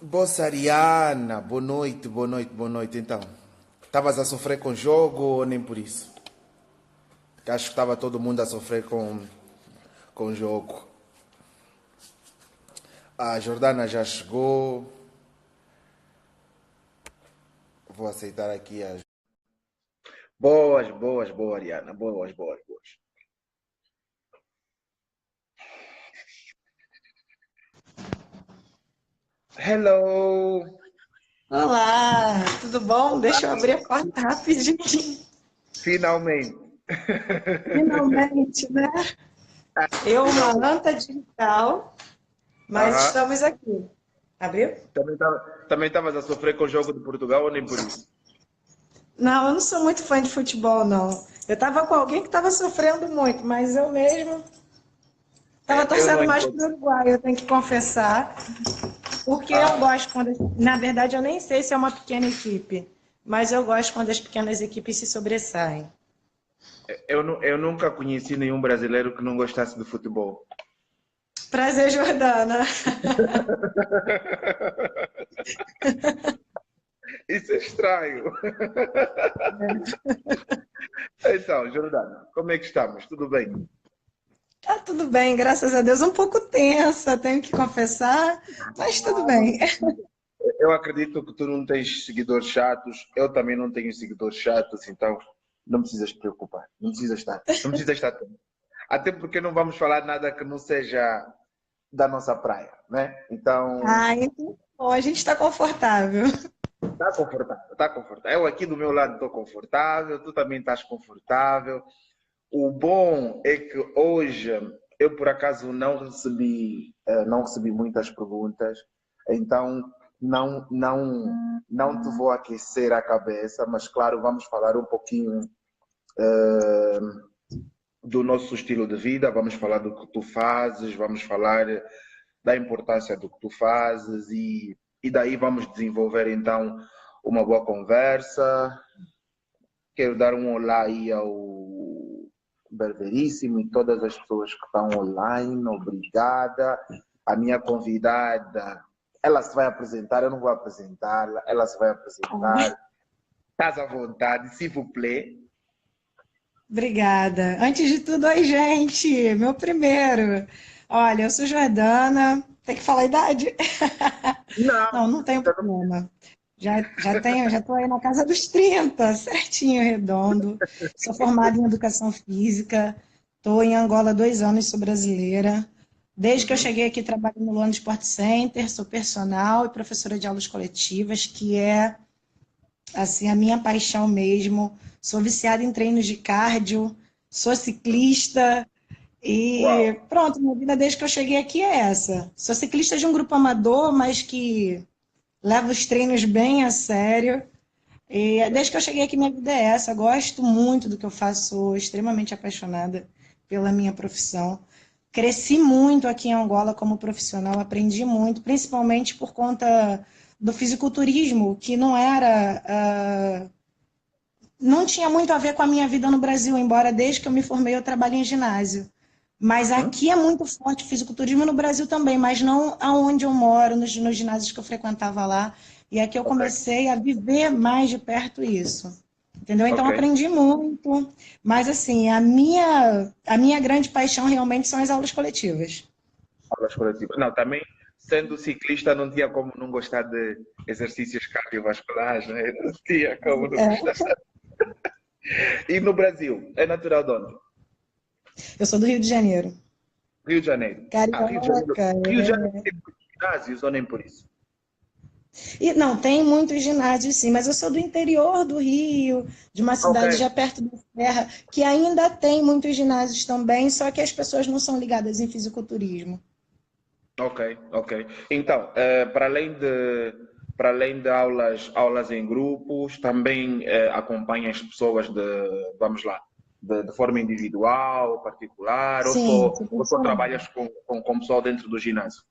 Bossariana, boa noite, boa noite, boa noite. Então, estavas a sofrer com o jogo ou nem por isso? Que acho que estava todo mundo a sofrer com o jogo. A Jordana já chegou. Vou aceitar aqui as. Boas, boas, boa, Ariana. Boas, boas, boas. Hello! Olá, tudo bom? Olá, Deixa eu abrir a porta rapidinho. finalmente. Finalmente, né? Eu, uma Finalmente. anta digital, mas Aham. estamos aqui. Abriu? Também estavas a sofrer com o jogo de Portugal ou nem por isso? Não, eu não sou muito fã de futebol, não. Eu estava com alguém que estava sofrendo muito, mas eu mesmo estava Eu não torcendo mais entendo. para o Uruguai, eu tenho que confessar. Porque eu Ah, gosto quando. Na verdade, eu nem sei se é uma pequena equipe, mas eu gosto quando as pequenas equipes se sobressaem. eu nunca conheci nenhum brasileiro que não gostasse de futebol. Prazer, Jordana. Isso é estranho. Então, Jordana, como é que estamos? Tudo bem? Tá tudo bem, graças a Deus. Um pouco tensa, tenho que confessar, mas tudo bem. Eu acredito que tu não tens seguidores chatos, eu também não tenho seguidores chatos, então não precisas te preocupar, não precisas estar atento. Até porque não vamos falar nada que não seja da nossa praia, né? Então, Ah, então, bom, a gente está confortável. tá confortável, tá confortável. Eu aqui do meu lado estou confortável, tu também estás confortável. O bom é que hoje eu por acaso não recebi muitas perguntas, então não te vou aquecer a cabeça, mas claro, vamos falar um pouquinho do nosso estilo de vida, vamos falar do que tu fazes, vamos falar da importância do que tu fazes e daí vamos desenvolver então uma boa conversa. Quero dar um olá aí ao Barberíssimo e todas as pessoas que estão online. Obrigada. A minha convidada, ela se vai apresentar, eu não vou apresentá-la, ela se vai apresentar. Estás à vontade, s'il vous plaît. Obrigada. Antes de tudo, oi, gente, meu primeiro. Olha, eu sou Jordana. Tem que falar a idade? Não, Não, não tenho problema. Já estou aí na casa dos 30, certinho, redondo. Sou formada em educação física. Estou em Angola há 2 anos, sou brasileira. Desde que eu uhum. cheguei aqui, trabalho no Luanda Sport Center, sou personal e professora de aulas coletivas, que é assim a minha paixão mesmo. Sou viciada em treinos de cardio, sou ciclista Uau. e pronto, minha vida desde que eu cheguei aqui é essa. Sou ciclista de um grupo amador, mas que leva os treinos bem a sério. E desde que eu cheguei aqui, minha vida é essa. Gosto muito do que eu faço, sou extremamente apaixonada pela minha profissão. Cresci muito aqui em Angola como profissional, aprendi muito, principalmente por conta do fisiculturismo, que não era, não tinha muito a ver com a minha vida no Brasil, embora desde que eu me formei eu trabalho em ginásio. Mas Uhum. aqui é muito forte o fisiculturismo no Brasil também, mas não aonde eu moro, nos ginásios que eu frequentava lá. E aqui eu Ok, comecei a viver mais de perto isso. Entendeu? Então ok. aprendi muito. Mas assim, a minha grande paixão realmente são as aulas coletivas. Aulas coletivas. Não, também, sendo ciclista, não tinha como não gostar de exercícios cardiovasculares, né? Não tinha como não É, gostar. E no Brasil, é natural de onde? eu sou do Rio de Janeiro. Rio de Janeiro. Ah, Rio de Janeiro. Carioca. Rio de Janeiro tem muitos ginásios ou nem por isso? E não, tem muitos ginásios sim, mas eu sou do interior do Rio, de uma Ok, cidade já perto da Serra, que ainda tem muitos ginásios também, só que as pessoas não são ligadas em fisiculturismo. ok, ok. Então, para além de aulas em grupos, também acompanha as pessoas vamos lá, de forma individual, particular, Sim, ou só superficial. trabalhas com pessoal dentro do ginásio?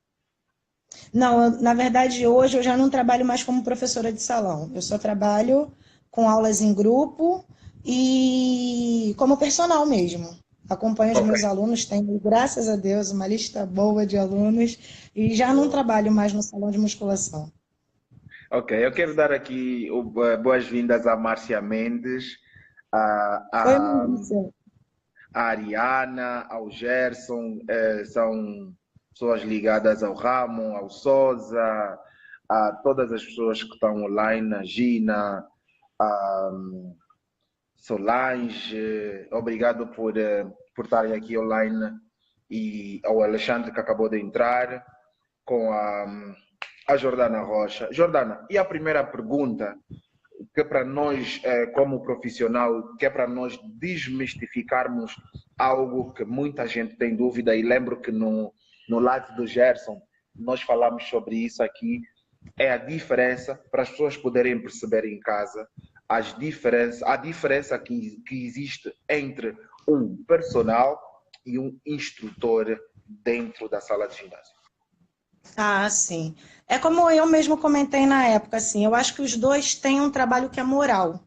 Não, na verdade, hoje eu já não trabalho mais como professora de salão. Eu só trabalho com aulas em grupo e como personal mesmo. Acompanho os Ok. meus alunos, tenho, graças a Deus, uma lista boa de alunos e já não Boa. trabalho mais no salão de musculação. Ok, eu quero dar aqui boas-vindas à Márcia Mendes, à, Oi, à, Márcia. à Ariana, ao Gerson, são pessoas ligadas ao ramo, ao Souza, a todas as pessoas que estão online, a Gina, a Solange, obrigado por estarem aqui online e ao Alexandre que acabou de entrar com a Jordana Rocha. Jordana, e a primeira pergunta, que é para nós, como profissional, que é para nós desmistificarmos algo que muita gente tem dúvida, e lembro que no live do Gerson nós falamos sobre isso aqui, é a diferença, para as pessoas poderem perceber em casa, a diferença que existe entre um personal e um instrutor dentro da sala de ginásio. Ah, sim. É como eu mesmo comentei na época, assim, eu acho que os dois têm um trabalho que é moral,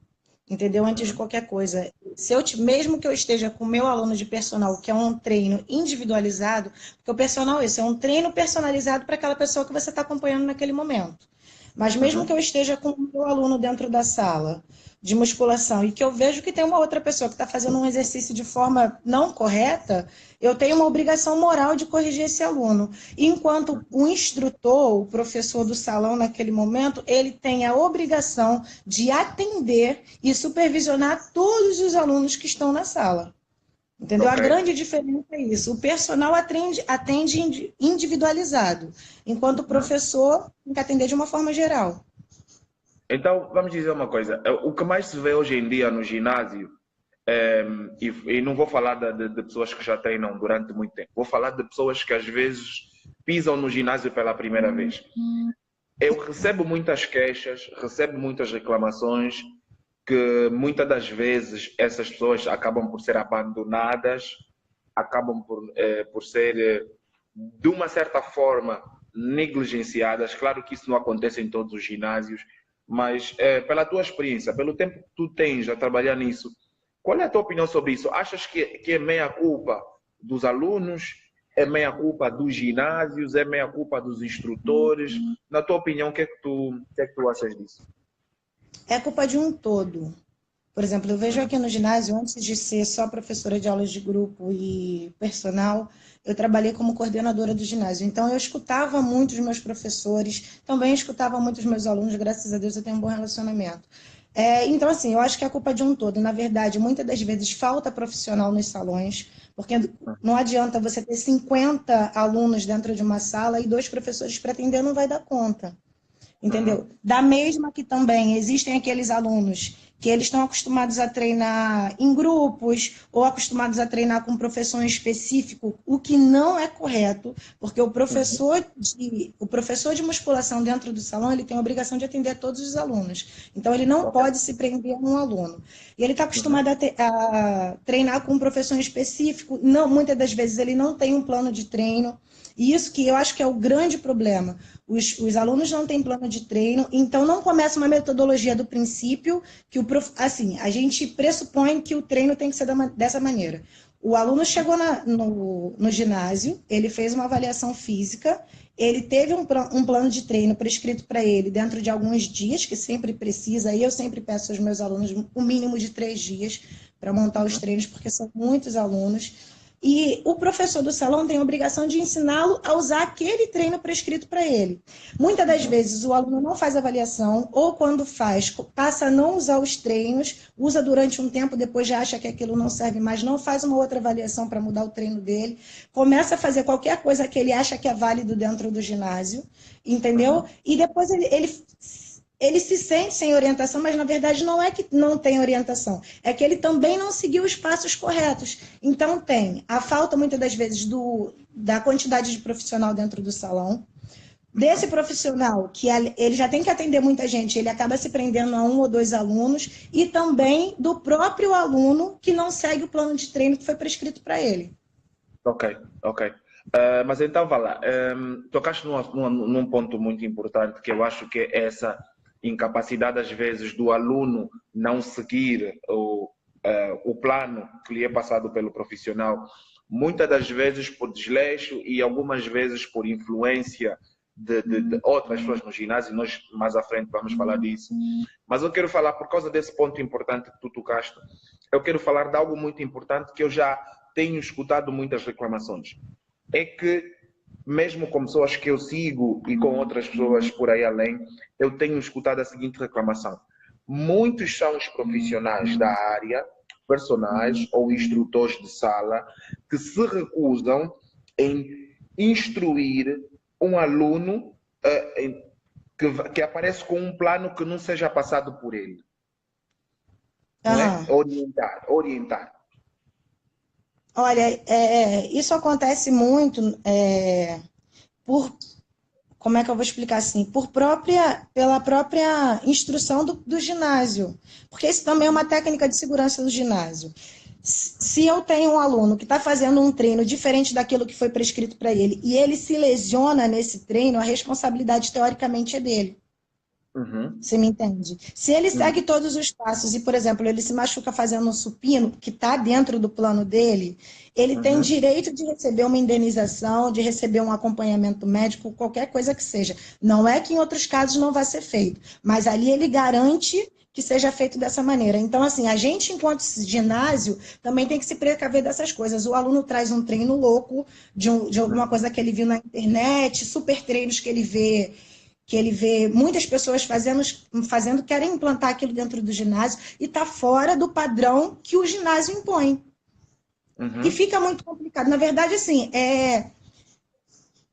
entendeu? Antes de Uhum. qualquer coisa. Se eu, mesmo que eu esteja com o meu aluno de personal, que é um treino individualizado, porque o personal é isso, é um treino personalizado para aquela pessoa que você está acompanhando naquele momento. Mas mesmo que eu Uhum. esteja com o meu aluno dentro da sala de musculação e que eu vejo que tem uma outra pessoa que está fazendo um exercício de forma não correta, eu tenho uma obrigação moral de corrigir esse aluno. Enquanto o instrutor, o professor do salão naquele momento, ele tem a obrigação de atender e supervisionar todos os alunos que estão na sala. Entendeu? A Ok. grande diferença é isso. O personal atende individualizado, enquanto o Uhum. professor tem que atender de uma forma geral. Então, vamos dizer uma coisa. O que mais se vê hoje em dia no ginásio, e não vou falar de pessoas que já treinam durante muito tempo, vou falar de pessoas que às vezes pisam no ginásio pela primeira vez. Eu recebo muitas queixas, recebo muitas reclamações, que muitas das vezes essas pessoas acabam por ser abandonadas, acabam por ser, de uma certa forma, negligenciadas. Claro que isso não acontece em todos os ginásios, mas pela tua experiência, pelo tempo que tu tens a trabalhar nisso, qual é a tua opinião sobre isso? Achas que é meia culpa dos alunos? É meia culpa dos ginásios? É meia culpa dos instrutores? Na tua opinião, o que é que tu achas disso? É culpa de um todo. Por exemplo, eu vejo aqui no ginásio, antes de ser só professora de aulas de grupo e personal, eu trabalhei como coordenadora do ginásio. Então, eu escutava muito os meus professores, também escutava muito os meus alunos, graças a Deus eu tenho um bom relacionamento. Então, assim, eu acho que é culpa de um todo. Na verdade, muitas das vezes falta profissional nos salões, porque não adianta você ter 50 alunos dentro de uma sala e dois professores para atender, não vai dar conta. Entendeu? Uhum. Da mesma que também existem aqueles alunos que eles estão acostumados a treinar em grupos ou acostumados a treinar com um professor específico, o que não é correto, porque Uhum. o professor de musculação dentro do salão ele tem a obrigação de atender a todos os alunos. Então, ele não Ok. pode se prender a um aluno. E ele está acostumado Uhum. a treinar com um professor específico, não, muitas das vezes ele não tem um plano de treino, e isso que eu acho que é o grande problema. Os alunos não têm plano de treino, então não começa uma metodologia do princípio que assim, a gente pressupõe que o treino tem que ser dessa maneira. O aluno chegou no ginásio, ele fez uma avaliação física, ele teve um plano de treino prescrito para ele dentro de alguns dias, que sempre precisa, e eu sempre peço aos meus alunos o mínimo de 3 dias para montar os Uhum. treinos, porque são muitos alunos. E o professor do salão tem a obrigação de ensiná-lo a usar aquele treino prescrito para ele. Muitas das Uhum. vezes o aluno não faz avaliação, ou quando faz, passa a não usar os treinos, usa durante um tempo, depois já acha que aquilo não serve mais, não faz uma outra avaliação para mudar o treino dele, começa a fazer qualquer coisa que ele acha que é válido dentro do ginásio, entendeu? Uhum. E depois ele se sente sem orientação, mas na verdade não é que não tem orientação, é que ele também não seguiu os passos corretos. Então tem a falta muitas das vezes da quantidade de profissional dentro do salão, desse profissional que ele já tem que atender muita gente, ele acaba se prendendo a um ou dois alunos, e também do próprio aluno que não segue o plano de treino que foi prescrito para ele. Ok, ok. Mas então, vá lá. Tocaste num ponto muito importante que eu acho que é essa incapacidade, às vezes, do aluno não seguir o plano que lhe é passado pelo profissional. Muitas das vezes por desleixo e algumas vezes por influência de outras pessoas no ginásio, nós mais à frente vamos falar disso. Mas eu quero falar, por causa desse ponto importante que tu tocaste, eu quero falar de algo muito importante que eu já tenho escutado muitas reclamações. É que, mesmo com pessoas que eu sigo e com outras pessoas por aí além, eu tenho escutado a seguinte reclamação. Muitos são os profissionais da área, personagens ou instrutores de sala, que se recusam em instruir um aluno que aparece com um plano que não seja passado por ele. Não é? Orientar. Olha, isso acontece muito por, como é que eu vou explicar assim? Pela própria instrução do ginásio. Porque isso também é uma técnica de segurança do ginásio. Se eu tenho um aluno que está fazendo um treino diferente daquilo que foi prescrito para ele e ele se lesiona nesse treino, a responsabilidade teoricamente é dele. Uhum. Você me entende? Se ele segue todos os passos e, por exemplo, ele se machuca fazendo um supino, que está dentro do plano dele, ele tem direito de receber uma indenização, de receber um acompanhamento médico, qualquer coisa que seja. Não é que em outros casos não vai ser feito, mas ali ele garante que seja feito dessa maneira. Então, assim, a gente, enquanto ginásio, também tem que se precaver dessas coisas. O aluno traz um treino louco de alguma coisa que ele viu na internet, super treinos que ele vê muitas pessoas fazendo, querem implantar aquilo dentro do ginásio e está fora do padrão que o ginásio impõe. E fica muito complicado. Na verdade, assim,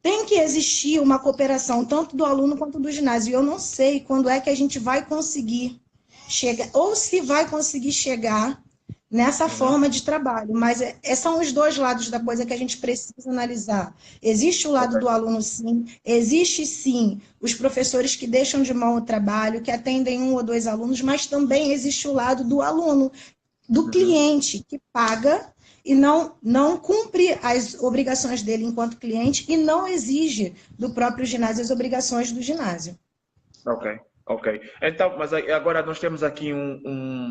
tem que existir uma cooperação tanto do aluno quanto do ginásio. E eu não sei quando é que a gente vai conseguir chegar, ou se vai conseguir chegar nessa forma de trabalho, mas são os dois lados da coisa que a gente precisa analisar. Existe o lado do aluno, sim, existe, sim, os professores que deixam de mão o trabalho, que atendem 1 ou 2 alunos, mas também existe o lado do aluno, do cliente, que paga e não cumpre as obrigações dele enquanto cliente e não exige do próprio ginásio as obrigações do ginásio. Ok. Então, mas agora nós temos aqui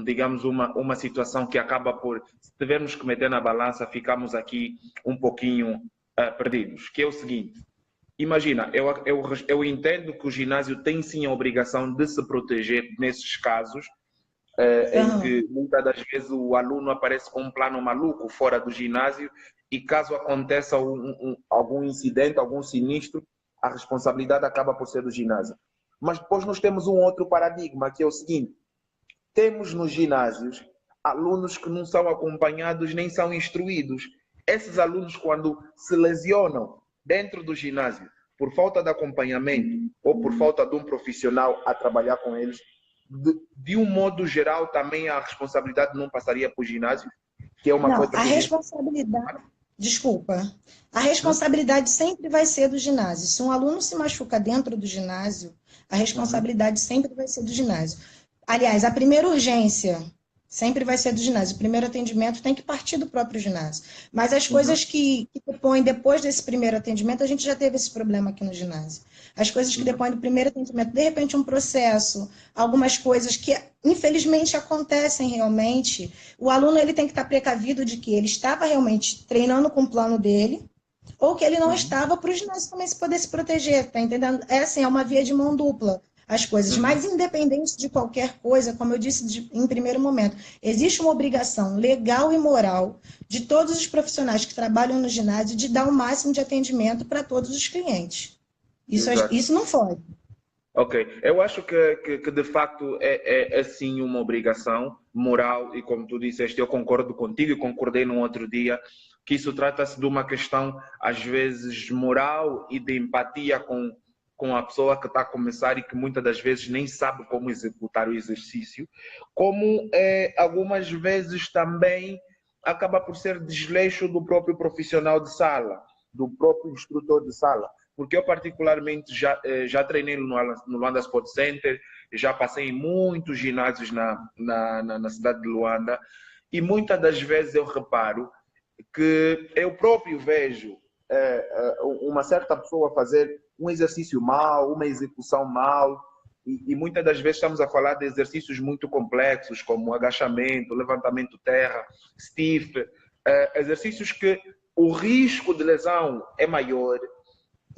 digamos, uma situação que acaba por, se tivermos que meter na balança, ficamos aqui um pouquinho perdidos, que é o seguinte. Imagina, eu entendo que o ginásio tem sim a obrigação de se proteger nesses casos, em que muitas das vezes o aluno aparece com um plano maluco fora do ginásio e caso aconteça algum incidente, algum sinistro, a responsabilidade acaba por ser do ginásio. Mas depois nós temos um outro paradigma, que é o seguinte. Temos nos ginásios alunos que não são acompanhados nem são instruídos. Esses alunos, quando se lesionam dentro do ginásio por falta de acompanhamento ou por falta de um profissional a trabalhar com eles, de um modo geral também a responsabilidade não passaria para o ginásio, que é uma coisa que a responsabilidade... Desculpa. A responsabilidade sempre vai ser do ginásio. Se um aluno se machuca dentro do ginásio, a responsabilidade sempre vai ser do ginásio. Aliás, a primeira urgência sempre vai ser do ginásio. O primeiro atendimento tem que partir do próprio ginásio. Mas as coisas que depõem depois desse primeiro atendimento, a gente já teve esse problema aqui no ginásio. As coisas que depõem do primeiro atendimento, de repente um processo, algumas coisas que infelizmente acontecem realmente, o aluno ele tem que estar precavido de que ele estava realmente treinando com o plano dele, ou que ele não estava para o ginásio também se poder se proteger, tá entendendo? É assim, é uma via de mão dupla as coisas, mas independente de qualquer coisa, como eu disse em primeiro momento, existe uma obrigação legal e moral de todos os profissionais que trabalham no ginásio de dar o máximo de atendimento para todos os clientes. Isso não foge. Ok, eu acho que de facto é sim uma obrigação moral e como tu disseste, eu concordo contigo e concordei num outro dia que isso trata-se de uma questão às vezes moral e de empatia com a pessoa que está a começar e que muitas das vezes nem sabe como executar o exercício, como algumas vezes também acaba por ser desleixo do próprio profissional de sala, do próprio instrutor de sala. Porque eu particularmente já treinei no Luanda Sport Center, já passei em muitos ginásios na cidade de Luanda e muitas das vezes eu reparo que eu próprio vejo uma certa pessoa fazer um exercício mal, uma execução mal e muitas das vezes estamos a falar de exercícios muito complexos como agachamento, levantamento terra, stiff, exercícios que o risco de lesão é maior.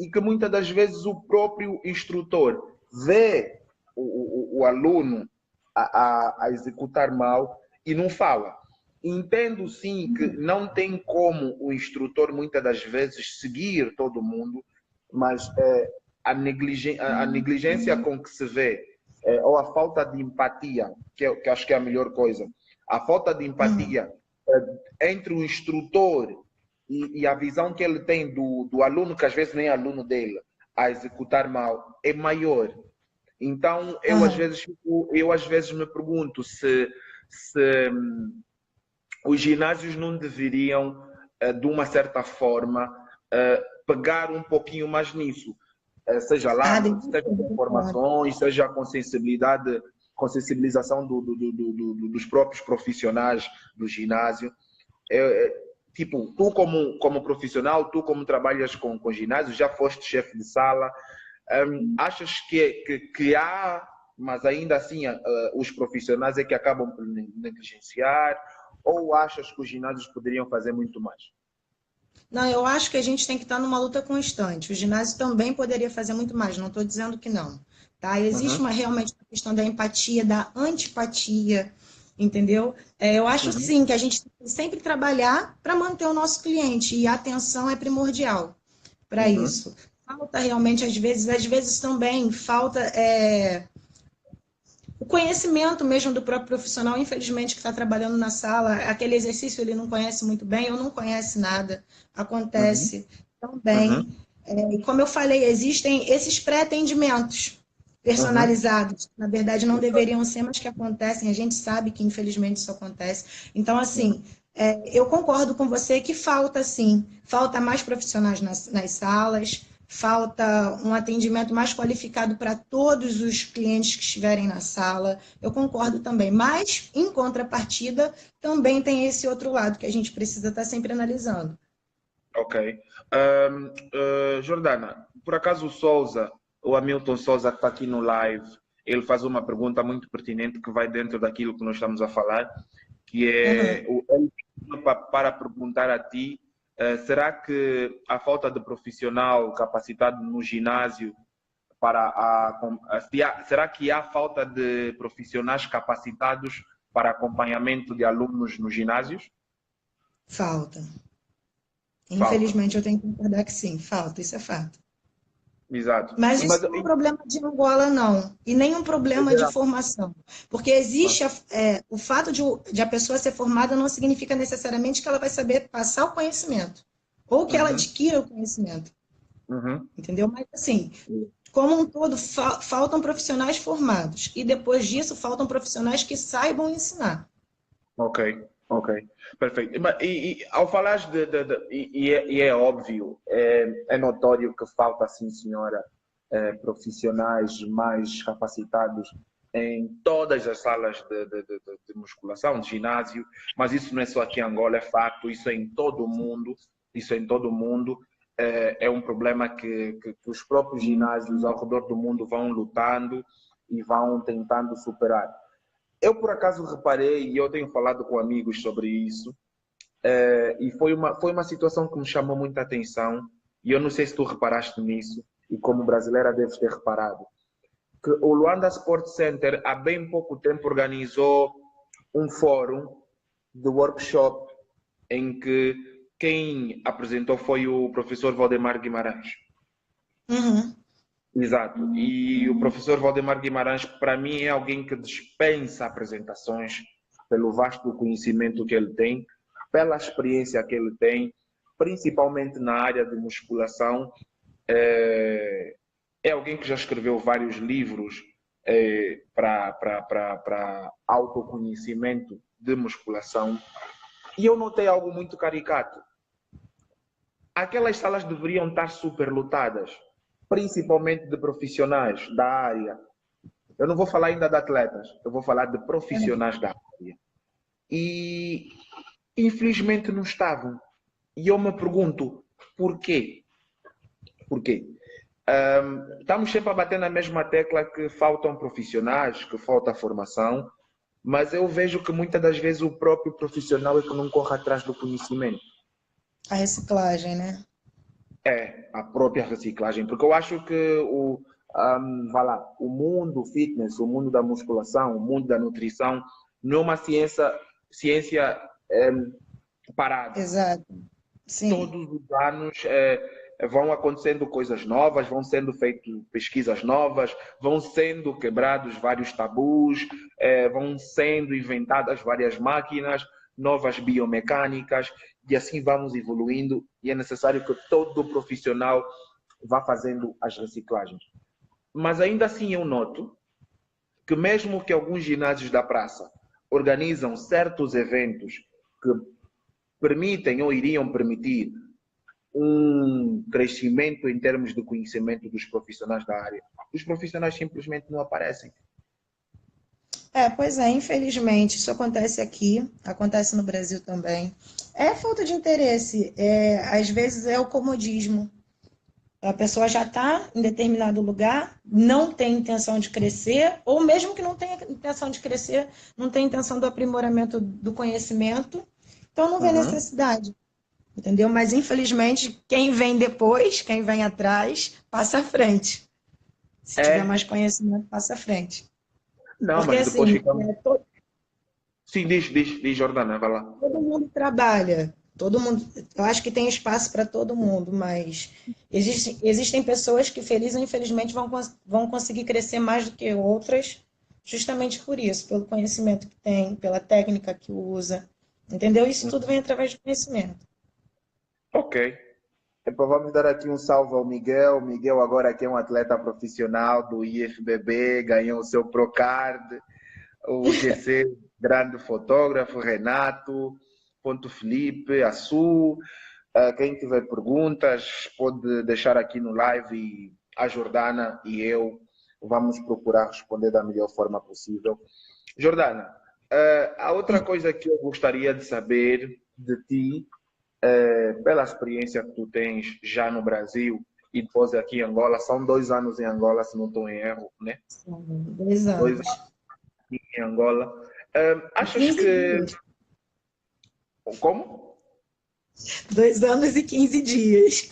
e que muitas das vezes o próprio instrutor vê o aluno a executar mal e não fala. Entendo sim que não tem como o instrutor muitas das vezes seguir todo mundo, mas a negligência com que se vê, ou a falta de empatia, que acho que é a melhor coisa, a falta de empatia entre o instrutor e a visão que ele tem do aluno, que às vezes nem é aluno dele, a executar mal, é maior. Então, eu às vezes me pergunto se os ginásios não deveriam, de uma certa forma, pegar um pouquinho mais nisso. Seja lá, seja com informações, seja com sensibilidade, com sensibilização dos próprios profissionais do ginásio. Tipo, tu como profissional, tu como trabalhas com ginásio, já foste chefe de sala, achas que há, mas ainda assim os profissionais é que acabam por negligenciar, ou achas que os ginásios poderiam fazer muito mais? Não, eu acho que a gente tem que estar numa luta constante. O ginásio também poderia fazer muito mais, não estou dizendo que não. Tá? Existe realmente uma questão da empatia, da antipatia, entendeu? Eu acho sim que a gente tem que sempre trabalhar para manter o nosso cliente, e a atenção é primordial para isso. Falta realmente, às vezes também falta o conhecimento mesmo do próprio profissional, infelizmente, que está trabalhando na sala, aquele exercício ele não conhece muito bem, ou não conhece nada, acontece também. E como eu falei, existem esses pré-atendimentos personalizados, na verdade não deveriam ser, mas que acontecem, a gente sabe que infelizmente isso acontece. Então, assim, eu concordo com você que falta, sim, falta mais profissionais nas salas, falta um atendimento mais qualificado para todos os clientes que estiverem na sala. Eu concordo também. Mas, em contrapartida, também tem esse outro lado que a gente precisa estar sempre analisando. Ok. Jordana, por acaso o Hamilton Souza que está aqui no live, ele faz uma pergunta muito pertinente que vai dentro daquilo que nós estamos a falar, que é para perguntar a ti, será que a falta de profissional capacitado no ginásio será que há falta de profissionais capacitados para acompanhamento de alunos nos ginásios? Falta. Falta. Infelizmente, eu tenho que concordar que sim, falta, isso é fato. Exato. Mas isso não é um problema de Angola, não. E nem um problema de formação. Porque existe o fato de a pessoa ser formada não significa necessariamente que ela vai saber passar o conhecimento. Ou que ela adquira o conhecimento. Entendeu? Mas, assim, como um todo, faltam profissionais formados. E depois disso, faltam profissionais que saibam ensinar. Ok. Perfeito. E ao falar é óbvio, é notório que falta, sim, senhora, profissionais mais capacitados em todas as salas de musculação, de ginásio, mas isso não é só aqui em Angola, é facto, isso é em todo o mundo, é um problema que os próprios ginásios ao redor do mundo vão lutando e vão tentando superar. Eu, por acaso, reparei, e eu tenho falado com amigos sobre isso, e foi uma situação que me chamou muita atenção, e eu não sei se tu reparaste nisso, e como brasileira deves ter reparado, que o Luanda Sport Center, há bem pouco tempo, organizou um fórum de workshop em que quem apresentou foi o professor Valdemar Guimarães. Exato. E o professor Valdemar Guimarães, para mim, é alguém que dispensa apresentações pelo vasto conhecimento que ele tem, pela experiência que ele tem, principalmente na área de musculação. É alguém que já escreveu vários livros para autoconhecimento de musculação. E eu notei algo muito caricato. Aquelas salas deveriam estar superlotadas, principalmente de profissionais da área. Eu não vou falar ainda de atletas, eu vou falar de profissionais da área. E infelizmente não estavam. E eu me pergunto, por quê? Estamos sempre a bater na mesma tecla que faltam profissionais, que falta formação, mas eu vejo que muitas das vezes o próprio profissional é que não corre atrás do conhecimento. A reciclagem, né? É, a própria reciclagem, porque eu acho que vá lá, o mundo fitness, o mundo da musculação, o mundo da nutrição, não é uma ciência parada. Exato. Sim. Todos os anos vão acontecendo coisas novas, vão sendo feitas pesquisas novas, vão sendo quebrados vários tabus, vão sendo inventadas várias máquinas, novas biomecânicas, e assim vamos evoluindo, e é necessário que todo profissional vá fazendo as reciclagens. Mas ainda assim eu noto que mesmo que alguns ginásios da praça organizam certos eventos que permitem ou iriam permitir um crescimento em termos de conhecimento dos profissionais da área, os profissionais simplesmente não aparecem. Pois é, infelizmente, isso acontece aqui, acontece no Brasil também. É falta de interesse, às vezes é o comodismo. A pessoa já está em determinado lugar, não tem intenção de crescer, ou mesmo que não tenha intenção de crescer, não tem intenção do aprimoramento do conhecimento, então não vê Uhum. necessidade, entendeu? Mas infelizmente, quem vem depois, quem vem atrás, passa à frente. Se tiver mais É, conhecimento, passa à frente. não, Porque mas depois assim, ficamos. Sim, diz, Jordana, vai lá. todo mundo trabalha, todo mundo, eu acho que tem espaço para todo mundo, mas existem pessoas que, felizes ou infelizmente, vão conseguir crescer mais do que outras, justamente por isso, pelo conhecimento que tem, pela técnica que usa, entendeu? Isso tudo vem através do conhecimento. Ok. Então vamos dar aqui um salve ao Miguel. O Miguel agora aqui é um atleta profissional do IFBB, ganhou o seu Procard, o GC, grande fotógrafo, Renato, Ponto Felipe, a Su. Quem tiver perguntas, pode deixar aqui no live e a Jordana e eu vamos procurar responder da melhor forma possível. Jordana, a outra coisa que eu gostaria de saber de ti, pela experiência que tu tens já no Brasil e depois aqui em Angola, são 2 anos em Angola, se não estou em erro, né? São 2 anos. 2 anos em Angola. E Achas 15 que. dias. Como? 2 anos e 15 dias.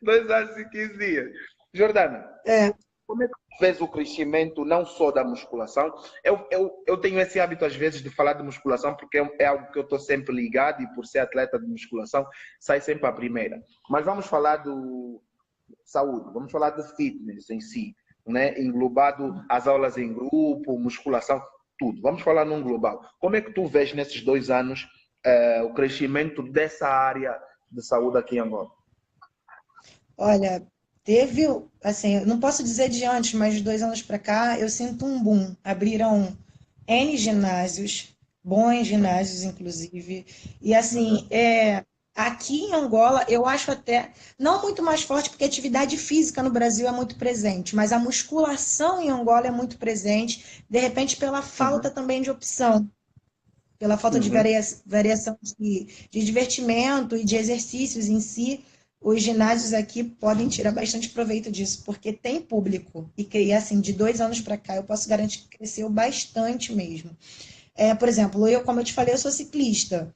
2 anos e 15 dias. Jordana, É, como é que tu vês o crescimento não só da musculação? Eu tenho esse hábito às vezes de falar de musculação porque é algo que eu estou sempre ligado e por ser atleta de musculação sai sempre a primeira. Mas vamos falar do saúde, vamos falar de fitness em si, né? Englobado as aulas em grupo, musculação, tudo. Vamos falar num global. Como é que tu vês nesses 2 anos o crescimento dessa área de saúde aqui em Angola? olha, teve, assim, eu não posso dizer de antes, mas de 2 anos para cá, eu sinto um boom. Abriram N ginásios, bons ginásios, inclusive. E, assim, aqui em Angola, eu acho até, não muito mais forte, porque a atividade física no Brasil é muito presente, mas a musculação em Angola é muito presente, de repente pela falta Uhum, também de opção, pela falta de uhum, variação de divertimento e de exercícios em si, os ginásios aqui podem tirar bastante proveito disso, porque tem público. E assim, de 2 anos para cá, eu posso garantir que cresceu bastante mesmo. Por exemplo, como eu te falei, eu sou ciclista.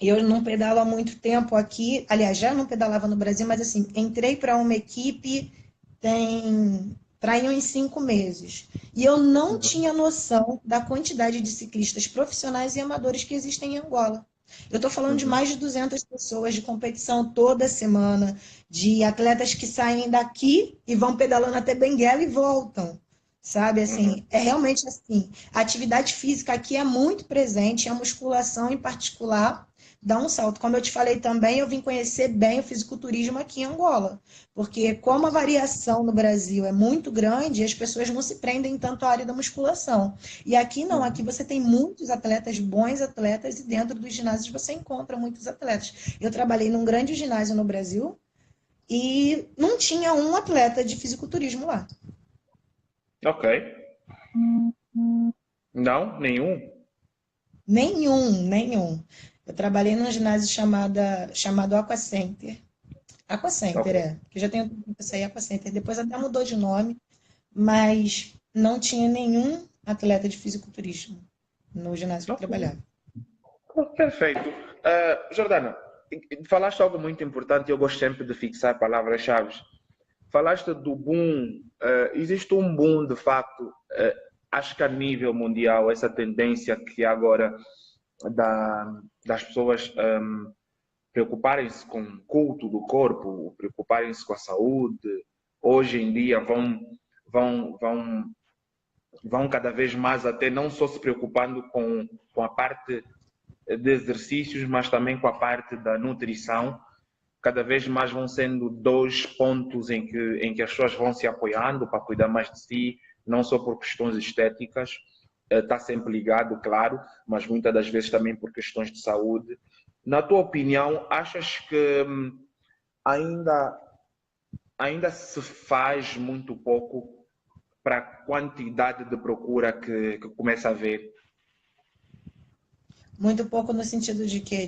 Eu não pedalo há muito tempo aqui. Aliás, já não pedalava no Brasil, mas assim, entrei para uma equipe tem para ir uns 5 meses. E eu não uhum, tinha noção da quantidade de ciclistas profissionais e amadores que existem em Angola. Eu estou falando de uhum, mais de 200 pessoas de competição toda semana, de atletas que saem daqui e vão pedalando até Benguela e voltam. Sabe, uhum. assim, é realmente assim. A atividade física aqui é muito presente, a musculação em particular dá um salto. Como eu te falei também, eu vim conhecer bem o fisiculturismo aqui em Angola. Porque como a variação no Brasil é muito grande, as pessoas não se prendem tanto à área da musculação. E aqui não, aqui Uhum. você tem muitos atletas, bons atletas, e dentro dos ginásios você encontra muitos atletas. Eu trabalhei num grande ginásio no Brasil e não tinha um atleta de fisiculturismo lá. Ok. Não? Nenhum? Nenhum, nenhum. Eu trabalhei num ginásio chamado Aqua Center. Aqua Ok. Center, que já tem um tempo que eu saí Aqua Center. Depois até mudou de nome, mas não tinha nenhum atleta de fisiculturismo no ginásio que eu Ok. trabalhava. Perfeito. Jordana, falaste algo muito importante e eu gosto sempre de fixar palavras-chave. Falaste do boom, existe um boom de facto, acho que a nível mundial, essa tendência que há agora das pessoas preocuparem-se com o culto do corpo, preocuparem-se com a saúde, hoje em dia vão, vão, vão cada vez mais até não só se preocupando com a parte de exercícios, mas também com a parte da nutrição. Cada vez mais vão sendo dois pontos em que as pessoas vão se apoiando para cuidar mais de si, não só por questões estéticas, está sempre ligado, claro, mas muitas das vezes também por questões de saúde. Na tua opinião, achas que ainda, ainda se faz muito pouco para a quantidade de procura que começa a haver? Muito pouco no sentido de quê?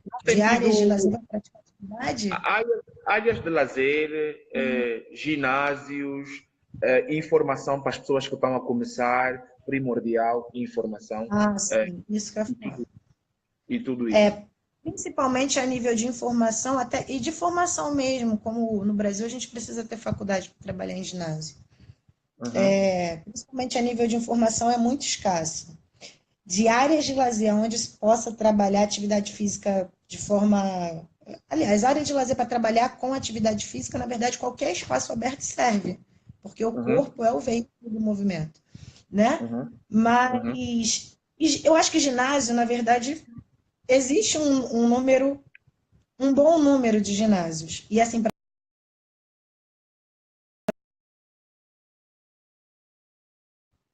No De áreas de sentido, lazer para praticar atividade? áreas de lazer, ginásios, informação para as pessoas que estão a começar, primordial, informação, Ah, sim, isso que eu ia e falar. e tudo isso. Principalmente a nível de informação, até e de formação mesmo, como no Brasil a gente precisa ter faculdade para trabalhar em ginásio. Uhum, Principalmente a nível de informação é muito escasso. De áreas de lazer onde se possa trabalhar atividade física de forma. Aliás, área de lazer para trabalhar com atividade física, na verdade, qualquer espaço aberto serve, porque o uhum, corpo é o veículo do movimento, né? uhum, uhum. Mas eu acho que ginásio, na verdade, existe um número, um bom número de ginásios. E assim,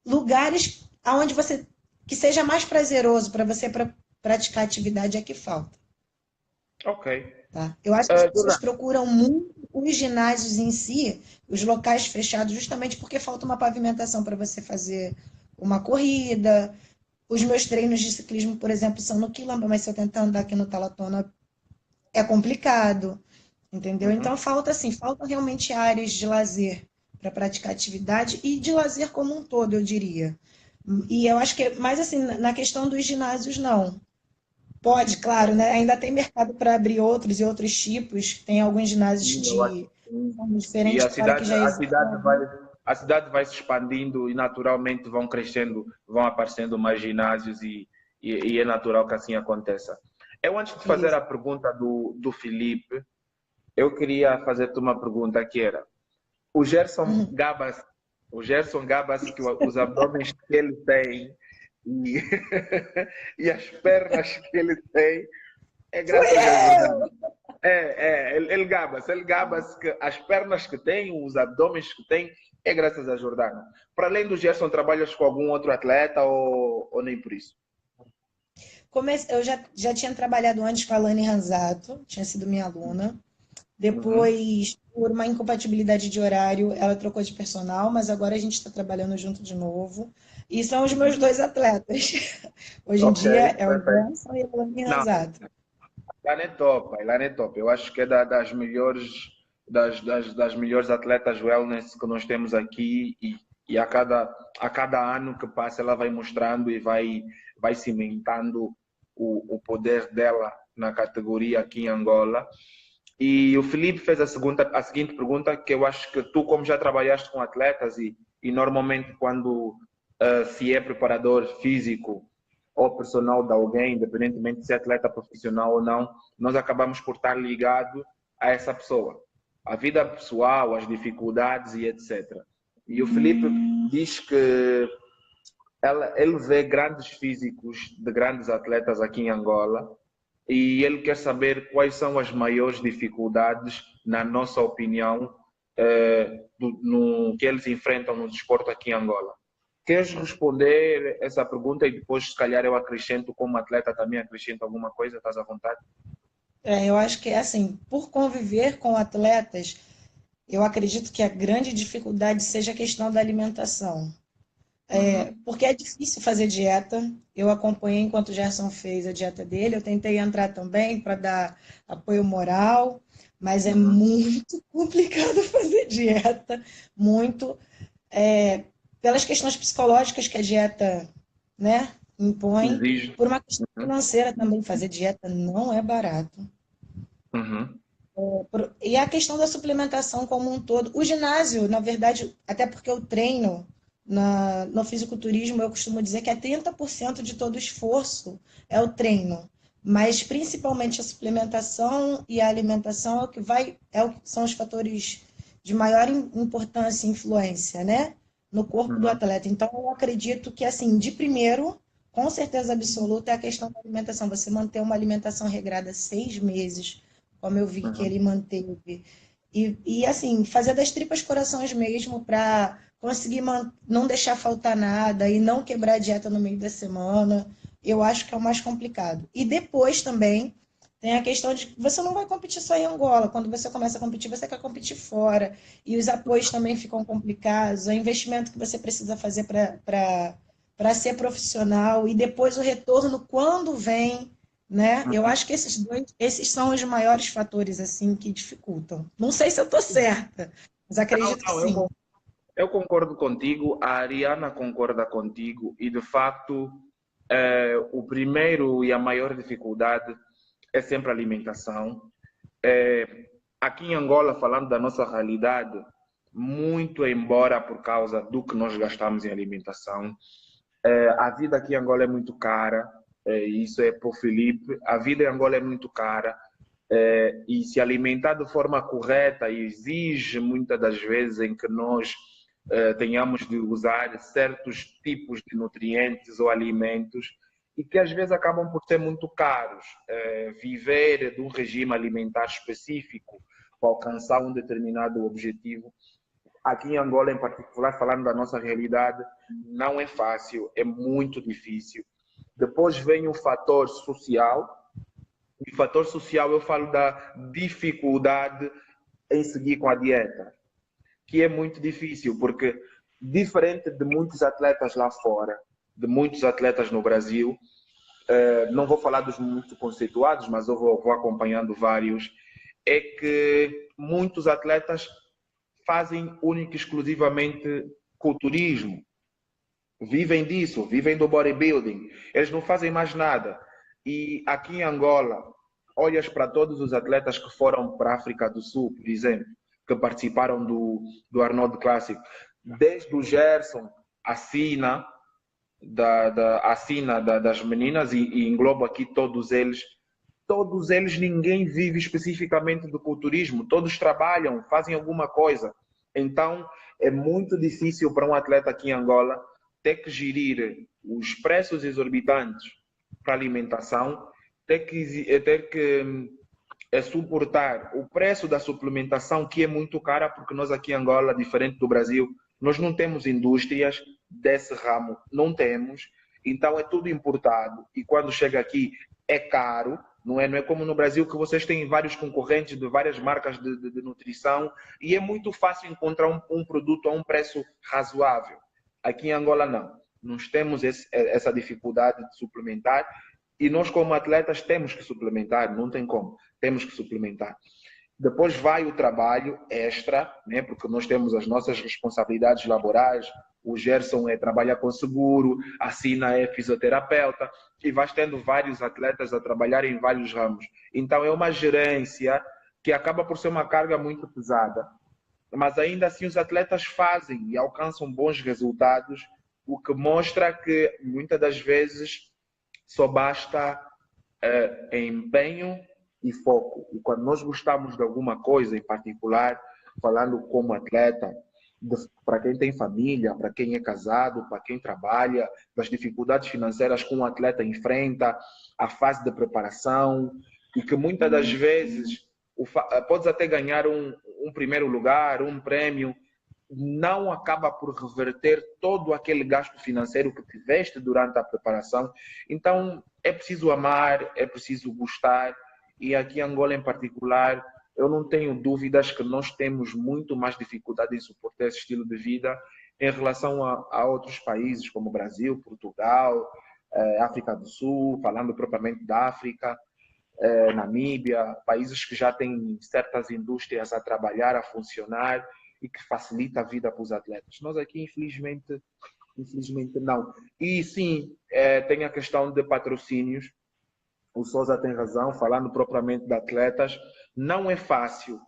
lugares aonde você que seja mais prazeroso para você praticar atividade é que falta. Ok. Tá? Eu acho que as pessoas Jordana, procuram muito os ginásios em si, os locais fechados, justamente porque falta uma pavimentação para você fazer uma corrida. Os meus treinos de ciclismo, por exemplo, são no quilombo, mas se eu tentar andar aqui no Talatona é complicado, entendeu? Então uhum. falta assim, faltam realmente áreas de lazer para praticar atividade e de lazer como um todo, eu diria. E eu acho que, mas assim, na questão dos ginásios, não. Pode, claro, né? Ainda tem mercado para abrir outros e outros tipos. Tem alguns ginásios Sim, eu acho de que sim. forma E diferente, fora que já existem alguns. a cidade vai se expandindo e naturalmente vão crescendo, vão aparecendo mais ginásios e é natural que assim aconteça. Eu, antes de fazer Isso. a pergunta do Felipe, eu queria fazer-te uma pergunta que era, o Gerson Uhum. Gabas, o Gerson Gabas, que os abdômenes que ele tem e, e as pernas que ele tem, é Fui graças a Jordana. eu! Ele gaba-se que as pernas que tem, os abdômenes que tem, é graças a Jordana. Para além do Gerson, trabalhas com algum outro atleta ou nem por isso? Eu já tinha trabalhado antes com a Lani Ranzato, tinha sido minha aluna. Uhum. Depois, por uma incompatibilidade de horário, ela trocou de personal, mas agora a gente está trabalhando junto de novo. E são os meus Uhum. dois atletas. Hoje em Ok, dia é o perfeito. Gerson e a Lani Não, Ranzato. Ilana é top, a Ilana é top. Eu acho que é das melhores, das melhores atletas wellness que nós temos aqui e a cada ano que passa ela vai mostrando e vai cimentando o poder dela na categoria aqui em Angola. E o Felipe fez a seguinte pergunta, que eu acho que tu, como já trabalhaste com atletas e normalmente quando se é preparador físico ou personal de alguém, independentemente de ser atleta profissional ou não, nós acabamos por estar ligado a essa pessoa, a vida pessoal, as dificuldades e etc. E o Felipe diz que ele vê grandes físicos de grandes atletas aqui em Angola e ele quer saber quais são as maiores dificuldades, na nossa opinião, no que eles enfrentam no desporto aqui em Angola. Queres responder essa pergunta e depois, se calhar, eu acrescento, como atleta, também acrescento alguma coisa? Estás à vontade? Eu acho que é assim, por conviver com atletas, eu acredito que a grande dificuldade seja a questão da alimentação. Uhum, Porque é difícil fazer dieta. Eu acompanhei enquanto o Gerson fez a dieta dele. Eu tentei entrar também para dar apoio moral, mas é uhum, muito complicado fazer dieta. Muito. Pelas questões psicológicas que a dieta, né? impõe. Exige. Por uma questão Uhum. financeira também, fazer dieta não é barato. Uhum. E a questão da suplementação como um todo. O ginásio, na verdade, até porque eu treino no fisiculturismo, eu costumo dizer que é 30% de todo o esforço é o treino. Mas principalmente a suplementação e a alimentação é o que são os fatores de maior importância e influência, né? No corpo do Uhum. atleta. Então, eu acredito que, assim, de primeiro, com certeza absoluta, é a questão da alimentação. Você manter uma alimentação regrada 6 meses, como eu vi que Uhum. ele manteve. E assim, fazer das tripas corações mesmo para conseguir não deixar faltar nada e não quebrar a dieta no meio da semana, eu acho que é o mais complicado. E depois também tem a questão de que você não vai competir só em Angola. Quando você começa a competir, você quer competir fora. E os apoios também ficam complicados. O investimento que você precisa fazer para ser profissional e depois o retorno quando vem, né? Eu Uhum. acho que esses são os maiores fatores assim que dificultam. Não sei se eu estou certa, mas Não, acredito que não, sim. eu concordo contigo, a Ariana concorda contigo e de facto o primeiro e a maior dificuldade é sempre a alimentação. Aqui em Angola, falando da nossa realidade, muito embora por causa do que nós gastamos em alimentação, a vida aqui em Angola é muito cara, isso é para o Felipe, a vida em Angola é muito cara, e se alimentar de forma correta exige muitas das vezes em que nós tenhamos de usar certos tipos de nutrientes ou alimentos e que às vezes acabam por ser muito caros. Viver de um regime alimentar específico para alcançar um determinado objetivo, aqui em Angola em particular, falando da nossa realidade, não é fácil, é muito difícil. Depois vem o fator social. O fator social eu falo da dificuldade em seguir com a dieta, que é muito difícil, porque diferente de muitos atletas lá fora, de muitos atletas no Brasil, não vou falar dos muito conceituados, mas eu vou acompanhando vários, é que muitos atletas fazem único e exclusivamente culturismo, vivem disso, vivem do bodybuilding, eles não fazem mais nada. E aqui em Angola, olhas para todos os atletas que foram para a África do Sul, por exemplo, que participaram do Arnold Classic, desde o Gerson, a Sina, das meninas, e englobo aqui todos eles, ninguém vive especificamente do culturismo, todos trabalham, fazem alguma coisa. Então, é muito difícil para um atleta aqui em Angola ter que gerir os preços exorbitantes para alimentação, ter que suportar o preço da suplementação, que é muito cara, porque nós aqui em Angola, diferente do Brasil, nós não temos indústrias desse ramo, não temos, então é tudo importado, e quando chega aqui é caro, não é como no Brasil que vocês têm vários concorrentes de várias marcas de nutrição, e é muito fácil encontrar um produto a um preço razoável. Aqui em Angola não, nós temos essa dificuldade de suplementar, e nós como atletas temos que suplementar, não tem como, temos que suplementar. Depois vai o trabalho extra, né? Porque nós temos as nossas responsabilidades laborais. O Gerson trabalha com seguro, a Sina é fisioterapeuta, e vais tendo vários atletas a trabalhar em vários ramos. Então é uma gerência que acaba por ser uma carga muito pesada. Mas ainda assim os atletas fazem e alcançam bons resultados, o que mostra que muitas das vezes só basta empenho e foco. E quando nós gostamos de alguma coisa em particular, falando como atleta, para quem tem família, para quem é casado, para quem trabalha, das dificuldades financeiras que um atleta enfrenta, a fase de preparação, e que muitas das vezes podes até ganhar um primeiro lugar, um prêmio, não acaba por reverter todo aquele gasto financeiro que tiveste durante a preparação. Então, é preciso amar, é preciso gostar, e aqui em Angola em particular, eu não tenho dúvidas que nós temos muito mais dificuldade em suportar esse estilo de vida em relação a outros países como Brasil, Portugal, África do Sul, falando propriamente da África, Namíbia, países que já têm certas indústrias a trabalhar, a funcionar e que facilita a vida para os atletas. Nós aqui, infelizmente, infelizmente não. E sim, tem a questão de patrocínios. O Sousa tem razão, falando propriamente de atletas, não é fácil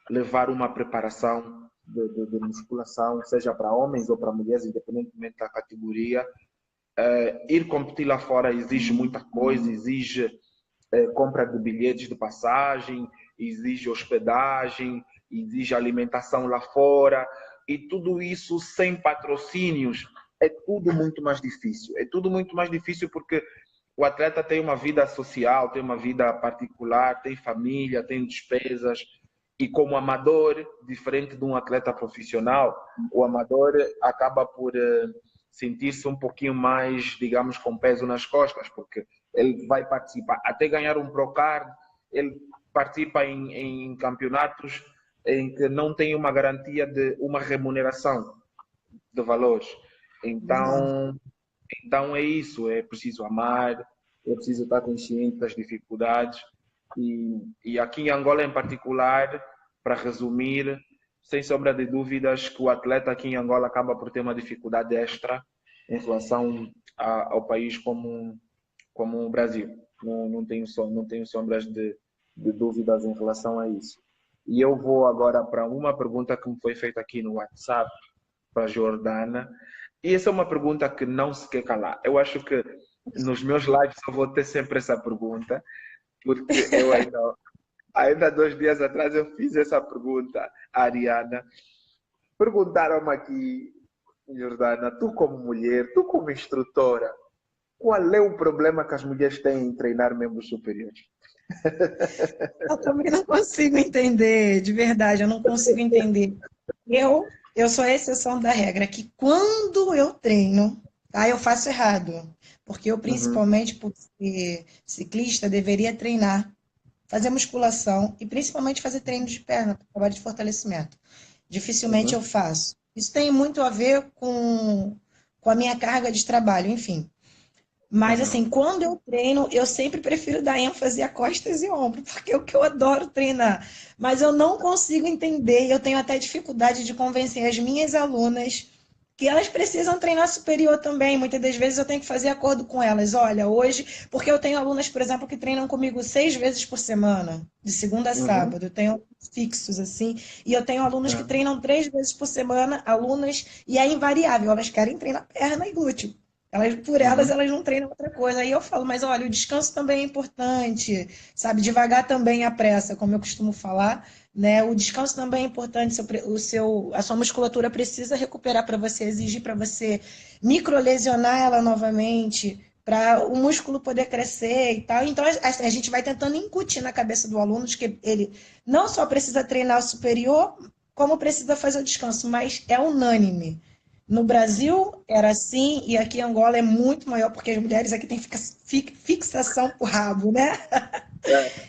levar uma preparação de musculação, seja para homens ou para mulheres, independentemente da categoria. Ir competir lá fora exige muita coisa, exige compra de bilhetes de passagem, exige hospedagem, exige alimentação lá fora, e tudo isso sem patrocínios é tudo muito mais difícil. É tudo muito mais difícil porque o atleta tem uma vida social, tem uma vida particular, tem família, tem despesas, e como amador, diferente de um atleta profissional, o amador acaba por sentir-se um pouquinho mais, digamos, com peso nas costas, porque ele vai participar, até ganhar um Procard, ele participa em campeonatos em que não tem uma garantia de uma remuneração de valores. Então é isso, é preciso amar, é preciso estar consciente das dificuldades. E aqui em Angola, em particular, para resumir, sem sombra de dúvidas, que o atleta aqui em Angola acaba por ter uma dificuldade extra em relação ao país como o Brasil. Não tenho sombras de dúvidas em relação a isso. E eu vou agora para uma pergunta que me foi feita aqui no WhatsApp para a Jordana. E essa é uma pergunta que não se quer calar. Eu acho que nos meus lives eu vou ter sempre essa pergunta, porque eu ainda 2 dias atrás eu fiz essa pergunta à Ariana. Perguntaram-me aqui, Jordana, tu como mulher, tu como instrutora, qual é o problema que as mulheres têm em treinar membros superiores? Eu também não consigo entender, de verdade, eu não consigo entender. Eu sou a exceção da regra, que quando eu treino, tá, eu faço errado. Porque eu, Uhum, principalmente por ser ciclista, deveria treinar, fazer musculação e principalmente fazer treino de perna, trabalho de fortalecimento. Dificilmente eu uhum, faço. Isso tem muito a ver com a minha carga de trabalho, enfim. Mas, uhum. assim, quando eu treino, eu sempre prefiro dar ênfase a costas e ombro, porque é o que eu adoro treinar. Mas eu não consigo entender, eu tenho até dificuldade de convencer as minhas alunas que elas precisam treinar superior também. Muitas das vezes eu tenho que fazer acordo com elas. Olha, hoje, porque eu tenho alunas, por exemplo, que treinam comigo 6 vezes por semana, de segunda a Uhum. sábado. Eu tenho fixos assim, e eu tenho alunos que É. treinam 3 vezes por semana, alunas, e é invariável, elas querem treinar perna e glúteo. Por elas, Uhum. elas não treinam outra coisa. Aí eu falo, mas olha, o descanso também é importante, sabe? Devagar também é a pressa, como eu costumo falar, né? O descanso também é importante, a sua musculatura precisa recuperar para você, exigir para você microlesionar ela novamente, para o músculo poder crescer e tal. Então, a gente vai tentando incutir na cabeça do aluno de que ele não só precisa treinar o superior, como precisa fazer o descanso, mas é unânime. No Brasil era assim, e aqui em Angola é muito maior, porque as mulheres aqui têm fixação por rabo, né?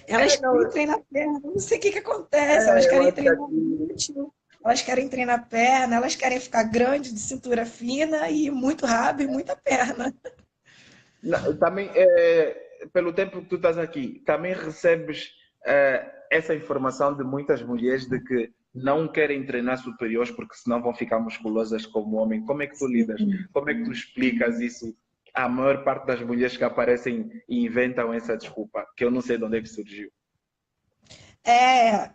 Elas querem Não, treinar perna, não sei o que acontece, elas eu querem acho que treinar aqui glúteo, elas querem treinar perna, elas querem ficar grande, de cintura fina e muito rabo e muita perna. também, pelo tempo que tu estás aqui, também recebes essa informação de muitas mulheres de que não querem treinar superiores porque senão vão ficar musculosas como homem. Como é que tu lidas? Como é que tu explicas isso à maior parte das mulheres que aparecem e inventam essa desculpa, que eu não sei de onde é que surgiu? É,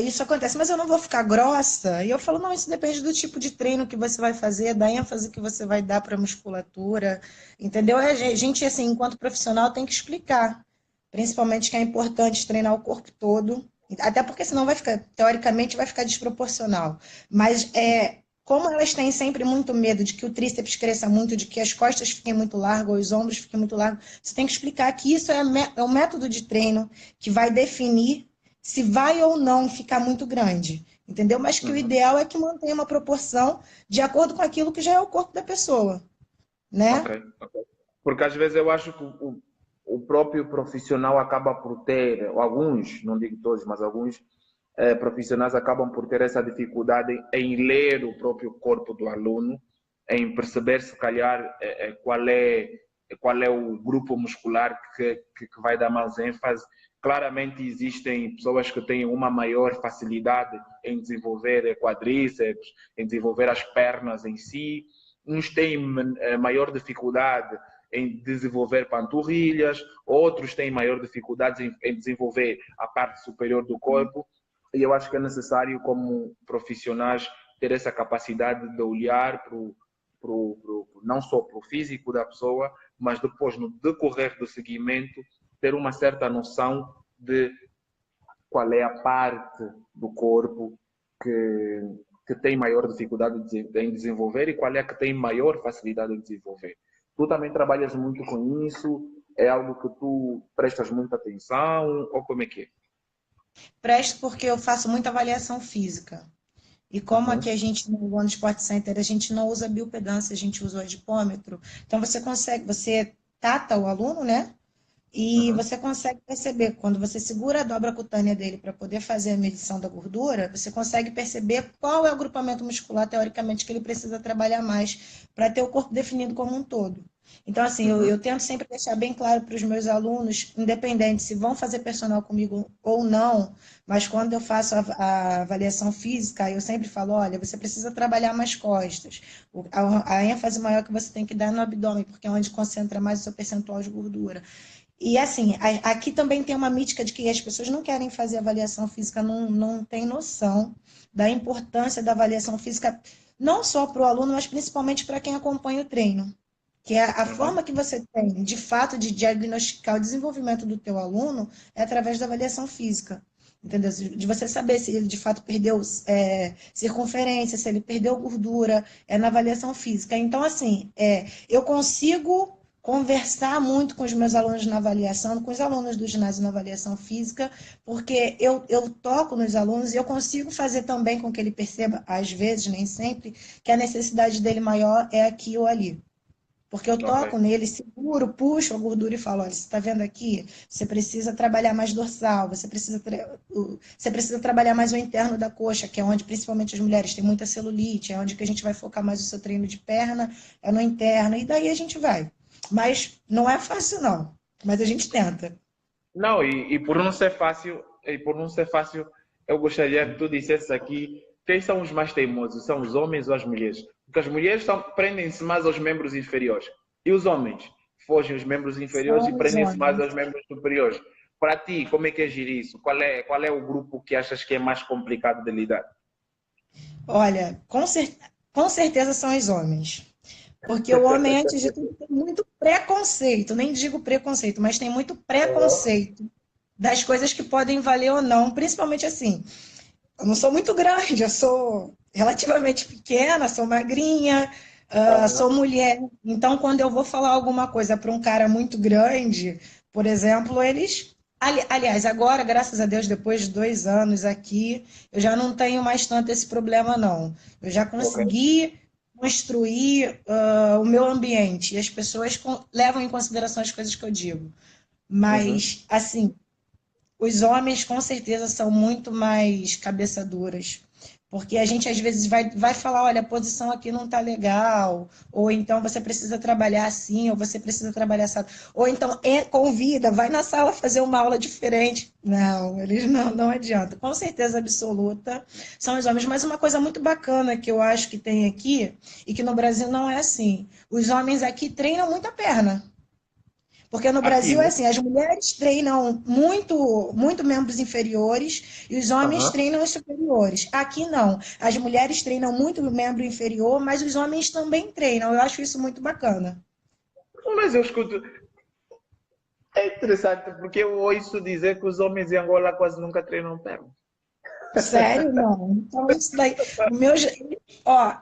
isso acontece, mas eu não vou ficar grossa. E eu falo, não, isso depende do tipo de treino que você vai fazer, da ênfase que você vai dar para a musculatura, entendeu? A gente, assim, enquanto profissional, tem que explicar, principalmente que é importante treinar o corpo todo, até porque senão vai ficar, teoricamente, vai ficar desproporcional. Mas como elas têm sempre muito medo de que o tríceps cresça muito, de que as costas fiquem muito largas, os ombros fiquem muito largos, você tem que explicar que isso é um método de treino que vai definir se vai ou não ficar muito grande, entendeu? Mas que o Uhum. ideal é que mantenha uma proporção de acordo com aquilo que já é o corpo da pessoa, Ok, né? ok. Porque às vezes eu acho que o próprio profissional acaba por ter, ou alguns, não digo todos, mas alguns profissionais acabam por ter essa dificuldade em ler o próprio corpo do aluno, em perceber se calhar qual é o grupo muscular que vai dar mais ênfase Claramente existem pessoas que têm uma maior facilidade em desenvolver quadríceps, em desenvolver as pernas em si. Uns têm maior dificuldade em desenvolver panturrilhas, outros têm maior dificuldade em desenvolver a parte superior do corpo. E eu acho que é necessário, como profissionais, ter essa capacidade de olhar não só para o físico da pessoa, mas depois, no decorrer do seguimento, ter uma certa noção de qual é a parte do corpo que tem maior dificuldade em desenvolver e qual é a que tem maior facilidade em desenvolver. Tu também trabalhas muito com isso? É algo que tu prestas muita atenção? Ou como é que é? Presto porque eu faço muita avaliação física. E como aqui Uhum. a gente, no One Sport Center, a gente não usa biopedância, a gente usa o adipômetro. Então, você tata o aluno, né? E Uhum. você consegue perceber, quando você segura a dobra cutânea dele para poder fazer a medição da gordura, você consegue perceber qual é o agrupamento muscular, teoricamente, que ele precisa trabalhar mais para ter o corpo definido como um todo. Então, assim, Uhum. eu tento sempre deixar bem claro para os meus alunos, independente se vão fazer personal comigo ou não, mas quando eu faço a avaliação física, eu sempre falo, olha, você precisa trabalhar mais costas. A ênfase maior que você tem que dar é no abdômen, porque é onde concentra mais o seu percentual de gordura. E assim, aqui também tem uma mítica de que as pessoas não querem fazer avaliação física, não tem noção da importância da avaliação física, não só para o aluno, mas principalmente para quem acompanha o treino. Que é a Uhum. forma que você tem, de fato, de diagnosticar o desenvolvimento do teu aluno é através da avaliação física. Entendeu? De você saber se ele de fato perdeu circunferência, se ele perdeu gordura, é na avaliação física. Então, assim, eu consigo conversar muito com os meus alunos na avaliação, com os alunos do ginásio na avaliação física, porque eu toco nos alunos e eu consigo fazer também com que ele perceba, às vezes, nem sempre, que a necessidade dele maior é aqui ou ali. Porque eu Ok. toco nele, seguro, puxo a gordura e falo, olha, você está vendo aqui? Você precisa trabalhar mais dorsal, você precisa trabalhar mais o interno da coxa, que é onde principalmente as mulheres têm muita celulite, é onde que a gente vai focar mais o seu treino de perna, é no interno, e daí a gente vai. Mas não é fácil, não. Mas a gente tenta. Não, e por não ser fácil, eu gostaria que tu dissesse aqui quem são os mais teimosos, são os homens ou as mulheres? Porque as mulheres prendem-se mais aos membros inferiores e os homens fogem aos membros inferiores e São os prendem-se mais aos homens. membros superiores. Para ti, como é que é gerir isso? Qual é o grupo que achas que é mais complicado de lidar? Olha, com certeza são os homens. Porque o homem, antes de tudo, tem muito preconceito, nem digo preconceito, mas tem muito preconceito das coisas que podem valer ou não, principalmente assim. Eu não sou muito grande, eu sou relativamente pequena, sou magrinha, sou mulher. Então, quando eu vou falar alguma coisa para um cara muito grande, por exemplo, eles. Aliás, agora, graças a Deus, depois de 2 anos aqui, eu já não tenho mais tanto esse problema, não. Eu já Ok. consegui construir o meu ambiente e as pessoas levam em consideração as coisas que eu digo. Uhum. Mas, assim, os homens com certeza são muito mais cabeça duras. Porque a gente às vezes vai falar, olha, a posição aqui não tá legal, ou então você precisa trabalhar assim, ou você precisa trabalhar assim, ou então convida, vai na sala fazer uma aula diferente. Não, eles não adianta. Com certeza absoluta são os homens. Mas uma coisa muito bacana que eu acho que tem aqui, e que no Brasil não é assim, os homens aqui treinam muita perna. Porque no Aqui, Brasil é né? assim, as mulheres treinam muito membros inferiores e os homens Aham. treinam os superiores. Aqui não. As mulheres treinam muito o membro inferior, mas os homens também treinam. Eu acho isso muito bacana. Mas eu escuto. É interessante porque eu ouço dizer que os homens em Angola quase nunca treinam perna. Sério? Não. Então, isso daí. O meu. Ó,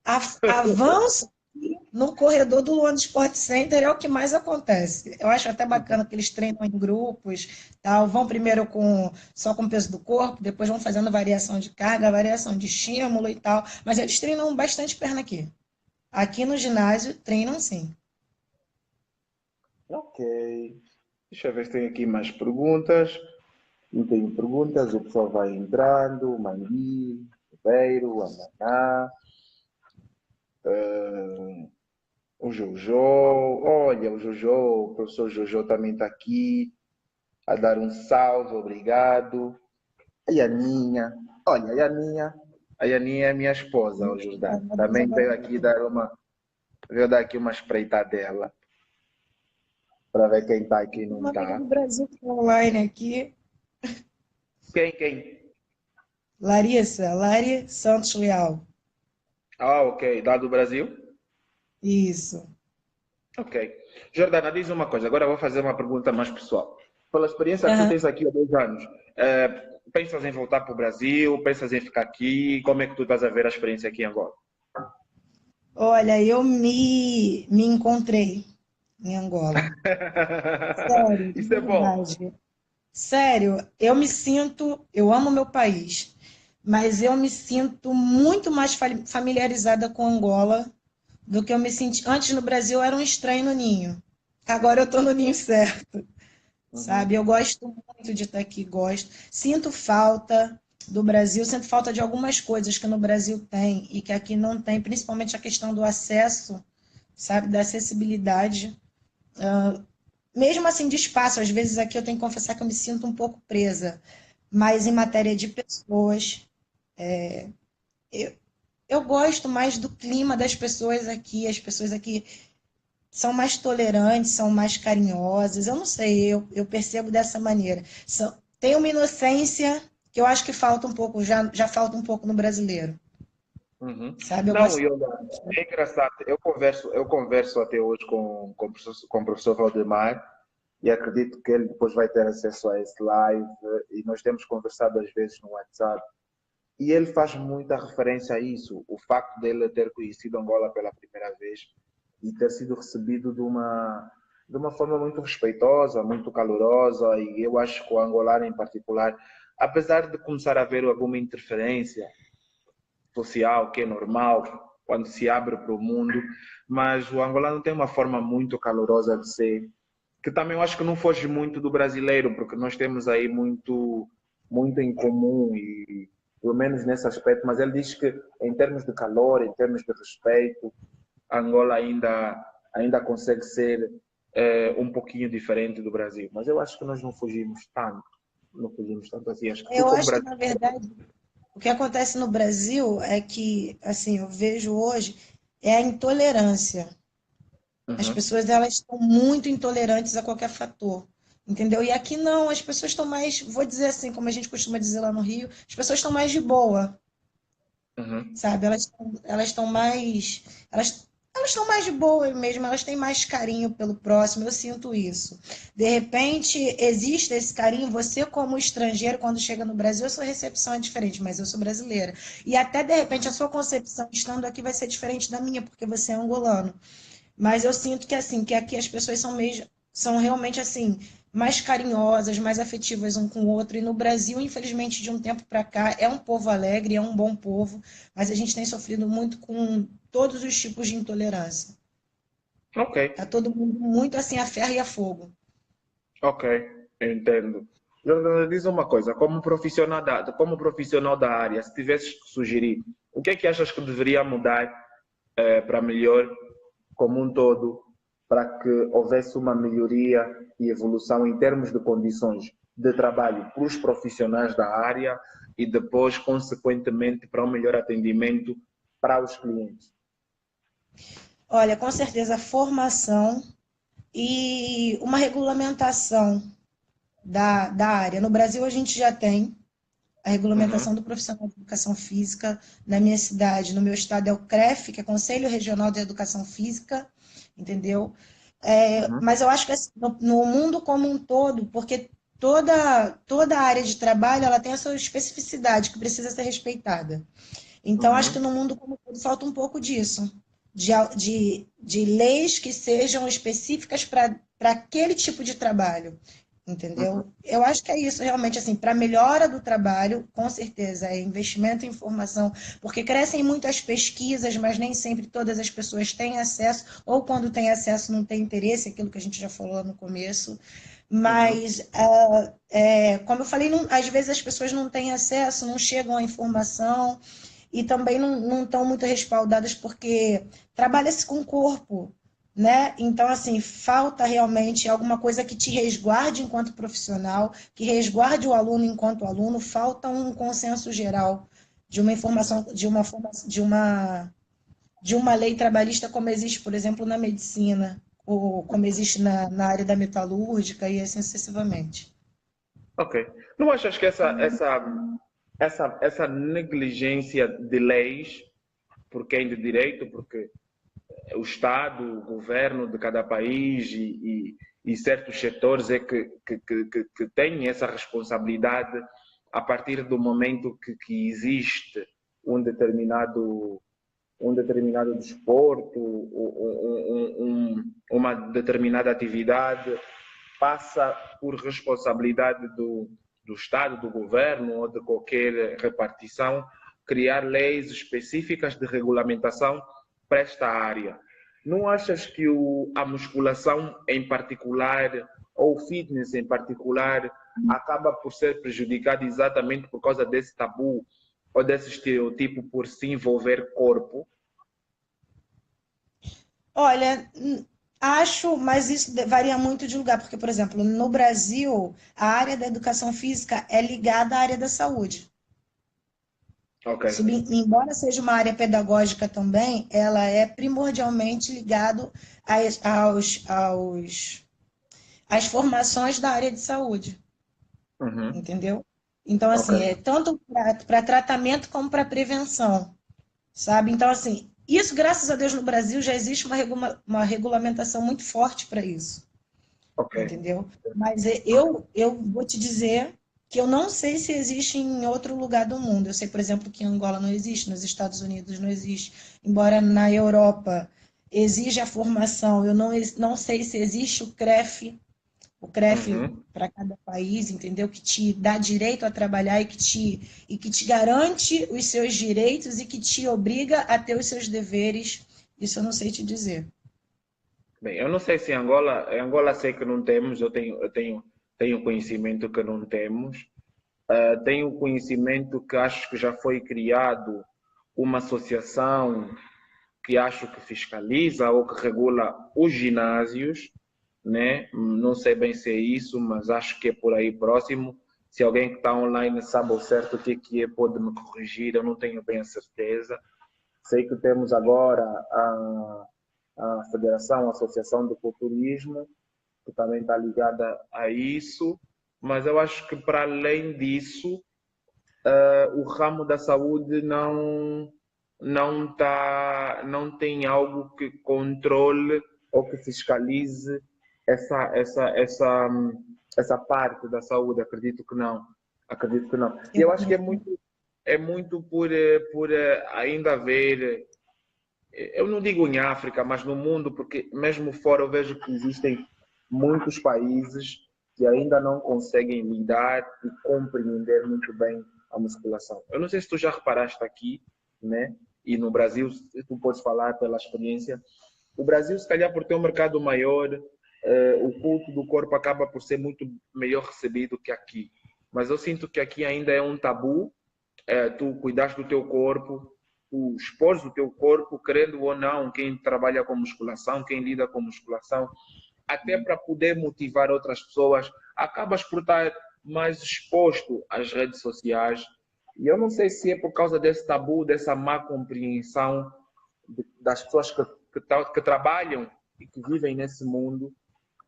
avanço no corredor do Luanda Sport Center é o que mais acontece. Eu acho até bacana que eles treinam em grupos, tal, vão primeiro só com o peso do corpo, depois vão fazendo variação de carga, variação de estímulo e tal, mas eles treinam bastante perna aqui. Aqui no ginásio treinam sim. Ok. Deixa eu ver se tem aqui mais perguntas. Não tenho perguntas, o pessoal vai entrando. Mangui, Ribeiro, Amaná, o Jojo. Olha, o Jojo, o professor Jojo também está aqui. a dar um salve, obrigado. A Yaninha, olha, a Yaninha é minha esposa, o Jordano. Também veio dar aqui uma espreitadela para ver quem está e quem não Uma amiga está. do Brasil que tá online aqui, Quem? Larissa, Lari Santos Leal. Ah, ok, lá do Brasil? Isso. Ok. Jordana, diz uma coisa, agora eu vou fazer uma pergunta mais pessoal. Pela experiência que tu Aham. tens aqui há 2 anos, pensas em voltar para o Brasil? Pensas em ficar aqui? Como é que tu estás a ver a experiência aqui em Angola? Olha, eu me encontrei em Angola. Sério, de Isso é bom. verdade. Sério, eu me sinto, eu amo meu país, mas eu me sinto muito mais familiarizada com Angola do que eu me senti. Antes no Brasil eu era um estranho no ninho. Agora eu estou no ninho certo, sabe? Uhum. Eu gosto muito de estar aqui, gosto. Sinto falta do Brasil, sinto falta de algumas coisas que no Brasil tem e que aqui não tem, principalmente a questão do acesso, sabe? Da acessibilidade. Mesmo assim, de espaço, às vezes aqui eu tenho que confessar que eu me sinto um pouco presa, mas em matéria de pessoas, eu, eu gosto mais do clima das pessoas aqui. As pessoas aqui são mais tolerantes, são mais carinhosas. Eu não sei, eu percebo dessa maneira. Tem uma inocência que eu acho que falta um pouco, já falta um pouco no brasileiro, Uhum. sabe? Eu Não, gosto. Yoga, é engraçado. Eu converso até hoje com o professor Valdemar e acredito que ele depois vai ter acesso a esse live e nós temos conversado às vezes no WhatsApp e ele faz muita referência a isso, o facto dele ter conhecido Angola pela primeira vez e ter sido recebido de uma forma muito respeitosa, muito calorosa e eu acho que o angolano em particular, apesar de começar a haver alguma interferência social, que é normal quando se abre para o mundo, mas o angolano tem uma forma muito calorosa de ser, que também eu acho que não foge muito do brasileiro, porque nós temos aí muito em comum e pelo menos nesse aspecto, mas ele diz que em termos de calor, em termos de respeito, Angola ainda consegue ser um pouquinho diferente do Brasil, mas eu acho que nós não fugimos tanto assim, acho que tu Eu como acho que, brasileiro. na verdade, o que acontece no Brasil é que, assim, eu vejo hoje, é a intolerância. As Uhum, pessoas elas estão muito intolerantes a qualquer fator, entendeu? E aqui não, as pessoas estão mais, vou dizer assim, como a gente costuma dizer lá no Rio, as pessoas estão mais de boa, uhum. sabe? Elas estão mais, elas estão mais de boa mesmo, elas têm mais carinho pelo próximo, eu sinto isso. De repente, existe esse carinho, você como estrangeiro, quando chega no Brasil, a sua recepção é diferente, mas eu sou brasileira. E até, de repente, a sua concepção estando aqui vai ser diferente da minha, porque você é angolano. Mas eu sinto que assim, que aqui as pessoas são realmente assim, mais carinhosas, mais afetivas um com o outro. E no Brasil, infelizmente, de um tempo para cá, é um povo alegre, é um bom povo, mas a gente tem sofrido muito com todos os tipos de intolerância. Ok, Tá todo mundo muito assim a ferro e a fogo. ok, entendo. Jordana, diz uma coisa, como profissional da área, se tivesses que sugerir, o que é que achas que deveria mudar para melhor, como um todo, para que houvesse uma melhoria e evolução em termos de condições de trabalho para os profissionais da área e depois, consequentemente, para um melhor atendimento para os clientes? Olha, com certeza, formação e uma regulamentação da área. No Brasil, a gente já tem a regulamentação Uhum, do profissional de educação física. Na minha cidade, no meu estado, é o CREF, que é Conselho Regional de Educação Física, entendeu? uhum, Mas eu acho que assim, no mundo como um todo, porque toda a área de trabalho ela tem a sua especificidade que precisa ser respeitada. Então, acho que uhum, no mundo como um todo falta um pouco disso, de leis que sejam específicas para aquele tipo de trabalho, uhum. entendeu? Eu acho que é isso, realmente, assim, para melhora do trabalho, com certeza, é investimento em informação, porque crescem muito as pesquisas, mas nem sempre todas as pessoas têm acesso, ou quando têm acesso não têm interesse, aquilo que a gente já falou no começo. Uhum. Mas, como eu falei, às vezes as pessoas não têm acesso, não chegam à informação, e também não estão muito respaldadas porque trabalha-se com o corpo, né? Então, assim, falta realmente alguma coisa que te resguarde enquanto profissional, que resguarde o aluno enquanto aluno, falta um consenso geral de uma informação, de uma lei trabalhista como existe, por exemplo, na medicina, ou como existe na área da metalúrgica e assim sucessivamente. Ok. Não achas que essa negligência de leis, por quem de direito, porque o Estado, o governo de cada país e certos setores é que têm essa responsabilidade a partir do momento que existe um determinado, um determinado desporto, uma determinada atividade, passa por responsabilidade do Estado, do governo ou de qualquer repartição, criar leis específicas de regulamentação para esta área. Não achas que a musculação em particular, ou o fitness em particular, acaba por ser prejudicado exatamente por causa desse tabu ou desse estereotipo por se envolver corpo? Olha, acho, mas isso varia muito de lugar, porque, por exemplo, no Brasil, a área da educação física é ligada à área da saúde. Ok. Embora seja uma área pedagógica também, ela é primordialmente ligada às formações da área de saúde, Uhum. entendeu? Então, Ok. assim, é tanto para tratamento como para prevenção, sabe? Então, assim, isso, graças a Deus, no Brasil já existe uma regulamentação muito forte para isso, Ok. entendeu? Mas Ok. eu vou te dizer que eu não sei se existe em outro lugar do mundo. Eu sei, por exemplo, que em Angola não existe, nos Estados Unidos não existe, embora na Europa exija a formação. Eu não sei se existe o CREF Uhum. para cada país, entendeu? Que te dá direito a trabalhar e que te garante os seus direitos e que te obriga a ter os seus deveres. Isso eu não sei te dizer. Bem, eu não sei se em Angola sei que não temos, tenho conhecimento que não temos. Tenho conhecimento que acho que já foi criado uma associação que acho que fiscaliza ou que regula os ginásios, né? Não sei bem se é isso, mas acho que é por aí próximo. Se alguém que está online sabe ao certo o que é, pode me corrigir, eu não tenho bem a certeza. Sei que temos agora a Federação, a Associação do Culturismo, que também está ligada a isso, mas eu acho que para além disso, o ramo da saúde não tem algo que controle ou que fiscalize essa parte da saúde. Acredito que não. Acredito que não. E Eu eu acho que também. é muito por ainda haver, eu não digo em África, mas no mundo, porque mesmo fora eu vejo que existem muitos países que ainda não conseguem lidar e compreender muito bem a musculação. Eu não sei se tu já reparaste aqui, né? E no Brasil, tu podes falar pela experiência. O Brasil, se calhar por ter um mercado maior, o culto do corpo acaba por ser muito melhor recebido que aqui. Mas eu sinto que aqui ainda é um tabu, tu cuidares do teu corpo, tu expores o teu corpo, querendo ou não, quem trabalha com musculação, quem lida com musculação, até para poder motivar outras pessoas, acabas por estar mais exposto às redes sociais. E eu não sei se é por causa desse tabu, dessa má compreensão das pessoas que trabalham e que vivem nesse mundo,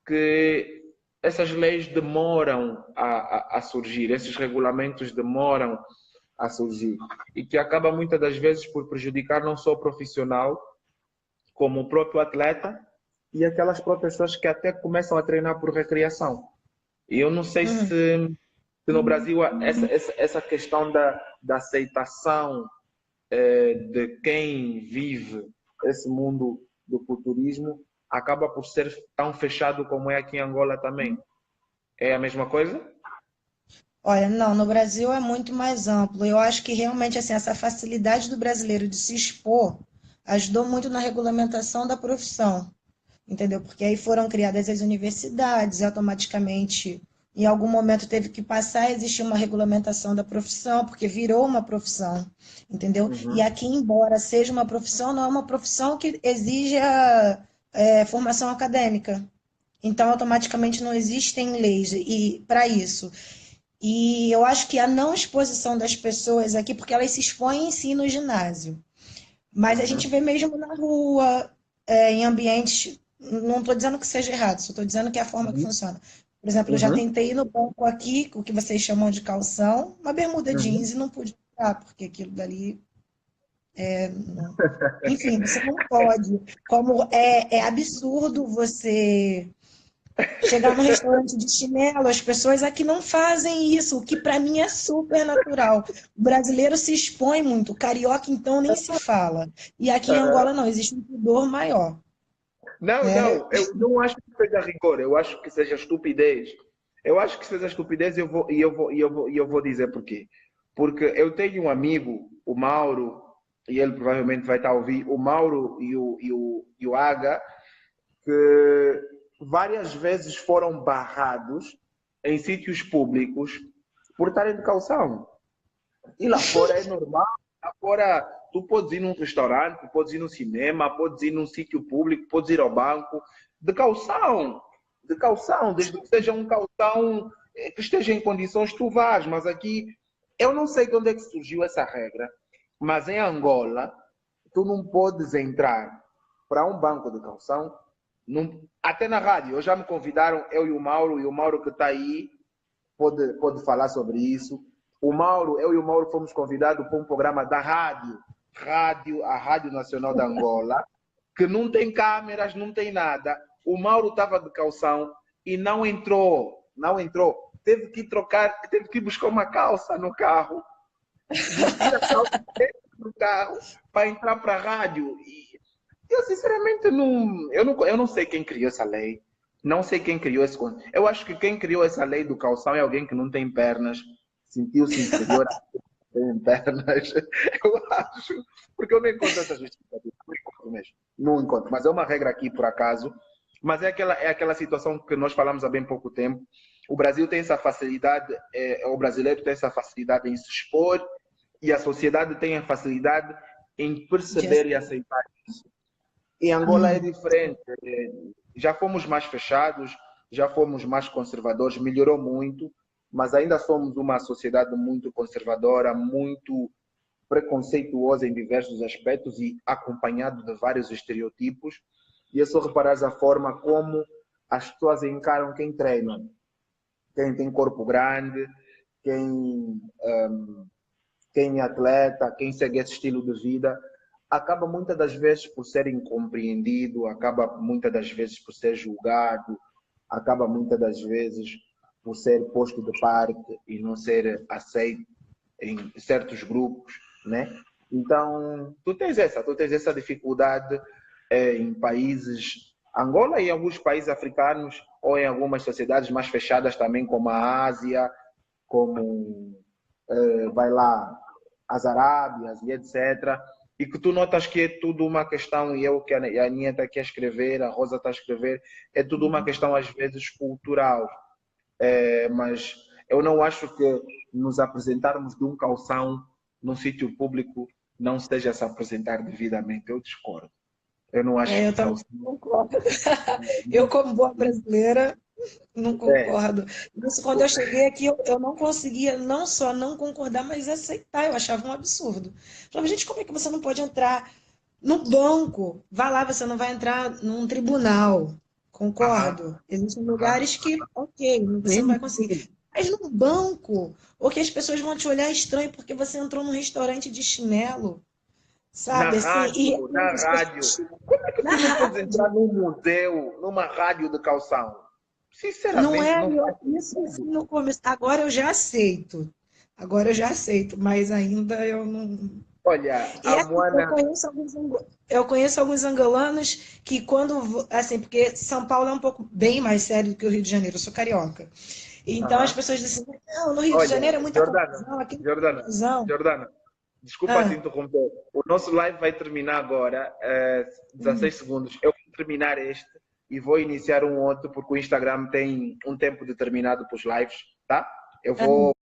que essas leis demoram a surgir, esses regulamentos demoram a surgir e que acaba muitas das vezes por prejudicar não só o profissional, como o próprio atleta e aquelas próprias pessoas que até começam a treinar por recreação. E eu não sei Uhum. se no Brasil essa questão da aceitação de quem vive esse mundo do culturismo acaba por ser tão fechado como é aqui em Angola também. É a mesma coisa? Olha, não, no Brasil é muito mais amplo. Eu acho que realmente assim, essa facilidade do brasileiro de se expor ajudou muito na regulamentação da profissão, entendeu? Porque aí foram criadas as universidades, e automaticamente, em algum momento teve que passar a existir uma regulamentação da profissão, porque virou uma profissão, entendeu? E Uhum. aqui, embora seja uma profissão, não é uma profissão que exija formação acadêmica. Então, automaticamente não existem leis para isso. E eu acho que a não exposição das pessoas aqui, porque elas se expõem em si no ginásio, mas a gente vê mesmo na rua, em ambientes. Não estou dizendo que seja errado, só estou dizendo que é a forma que Uhum. funciona. Por exemplo, eu já Uhum. tentei ir no banco aqui, o que vocês chamam de calção, uma bermuda Uhum. jeans e não pude entrar, porque aquilo dali. Enfim, você não pode. Como é absurdo você chegar no restaurante de chinelo, as pessoas aqui não fazem isso, o que para mim é super natural. O brasileiro se expõe muito, o carioca então nem se fala. E aqui em Angola não, existe um pudor maior, Não, né? não, eu não acho que seja rigor, eu acho que seja estupidez. Eu acho que seja estupidez e eu vou dizer porquê. Porque eu tenho um amigo, o Mauro, e ele provavelmente vai estar a ouvir, o Mauro e o Aga, que várias vezes foram barrados em sítios públicos por estarem de calção. E lá fora é normal. Lá fora tu podes ir num restaurante, podes ir no cinema, podes ir num sítio público, podes ir ao banco, de calção. De calção, desde que seja um calção que esteja em condições, tu vais. Mas aqui, eu não sei de onde é que surgiu essa regra, mas em Angola, tu não podes entrar para um banco de calção, até na rádio. Eu já me convidaram, eu e o Mauro que está aí, pode falar sobre isso. Eu e o Mauro fomos convidados para um programa da a Rádio Nacional da Angola, que não tem câmeras, não tem nada. O Mauro estava de calção e não entrou, não entrou. Teve que trocar, teve que buscar uma calça no carro, vestir a calça no carro para entrar para a rádio. E eu, sinceramente, eu não sei quem criou essa lei. Não sei quem criou esse. Eu acho que quem criou essa lei do calção é alguém que não tem pernas, sentiu-se inferior a quem tem pernas. Eu acho. Porque eu não encontro essa justificativa. Não encontro mesmo. Não encontro. Mas é uma regra aqui, por acaso. Mas é aquela situação que nós falamos há bem pouco tempo. O Brasil tem essa facilidade, o brasileiro tem essa facilidade em se expor e a sociedade tem a facilidade em perceber e aceitar isso. Em Angola é diferente. Já fomos mais fechados, já fomos mais conservadores, melhorou muito, mas ainda somos uma sociedade muito conservadora, muito preconceituosa em diversos aspectos e acompanhado de vários estereotipos. E é só reparar a forma como as pessoas encaram quem treina, quem tem corpo grande, quem é atleta, quem segue esse estilo de vida, acaba muitas das vezes por ser incompreendido, acaba muitas das vezes por ser julgado, acaba muitas das vezes por ser posto de parte e não ser aceito em certos grupos, né? Então, tu tens essa dificuldade em países, Angola e em alguns países africanos ou em algumas sociedades mais fechadas também, como a Ásia, como vai lá, as Arábias e etc. E que tu notas que é tudo uma questão, e eu que a Aninha está aqui a escrever, a Rosa está a escrever, é tudo uma questão às vezes cultural. Mas eu não acho que nos apresentarmos de um calção num sítio público não esteja a se apresentar devidamente. Eu discordo. Eu não acho Eu que também calção. não concordo. Eu, como boa brasileira, não É, concordo. Isso, quando eu cheguei aqui, eu não conseguia não só não concordar, mas aceitar. Eu achava um absurdo. Eu falava, gente, como é que você não pode entrar no banco? Vá lá, você não vai entrar num tribunal. aham, Concordo. Existem aham. lugares que, ok, você não Sim, vai conseguir. sim. Mas no banco, ou que as pessoas vão te olhar estranho porque você entrou num restaurante de chinelo, Na sabe? Assim, e rádio, na as rádio. pessoas Como é que na tu não podes entrar rádio. num museu, numa rádio de calção? Não Sinceramente, é não faz isso assim sentido. no começo. Agora eu já aceito. Agora eu já aceito, mas ainda eu não. Olha, E a assim, eu Moana. conheço alguns, eu conheço alguns angolanos que quando, assim, porque São Paulo é um pouco bem mais sério do que o Rio de Janeiro, eu sou carioca. Então as Aham. pessoas dizem, não, no Rio de Olha, Janeiro é muita Jordana, confusão, aqui não tem Jordana, confusão. Jordana, desculpa te Ah, interromper. O nosso live vai terminar agora, 16 segundos. Eu vou terminar este e vou iniciar um outro, porque o Instagram tem um tempo determinado para os lives, tá? Eu ah. vou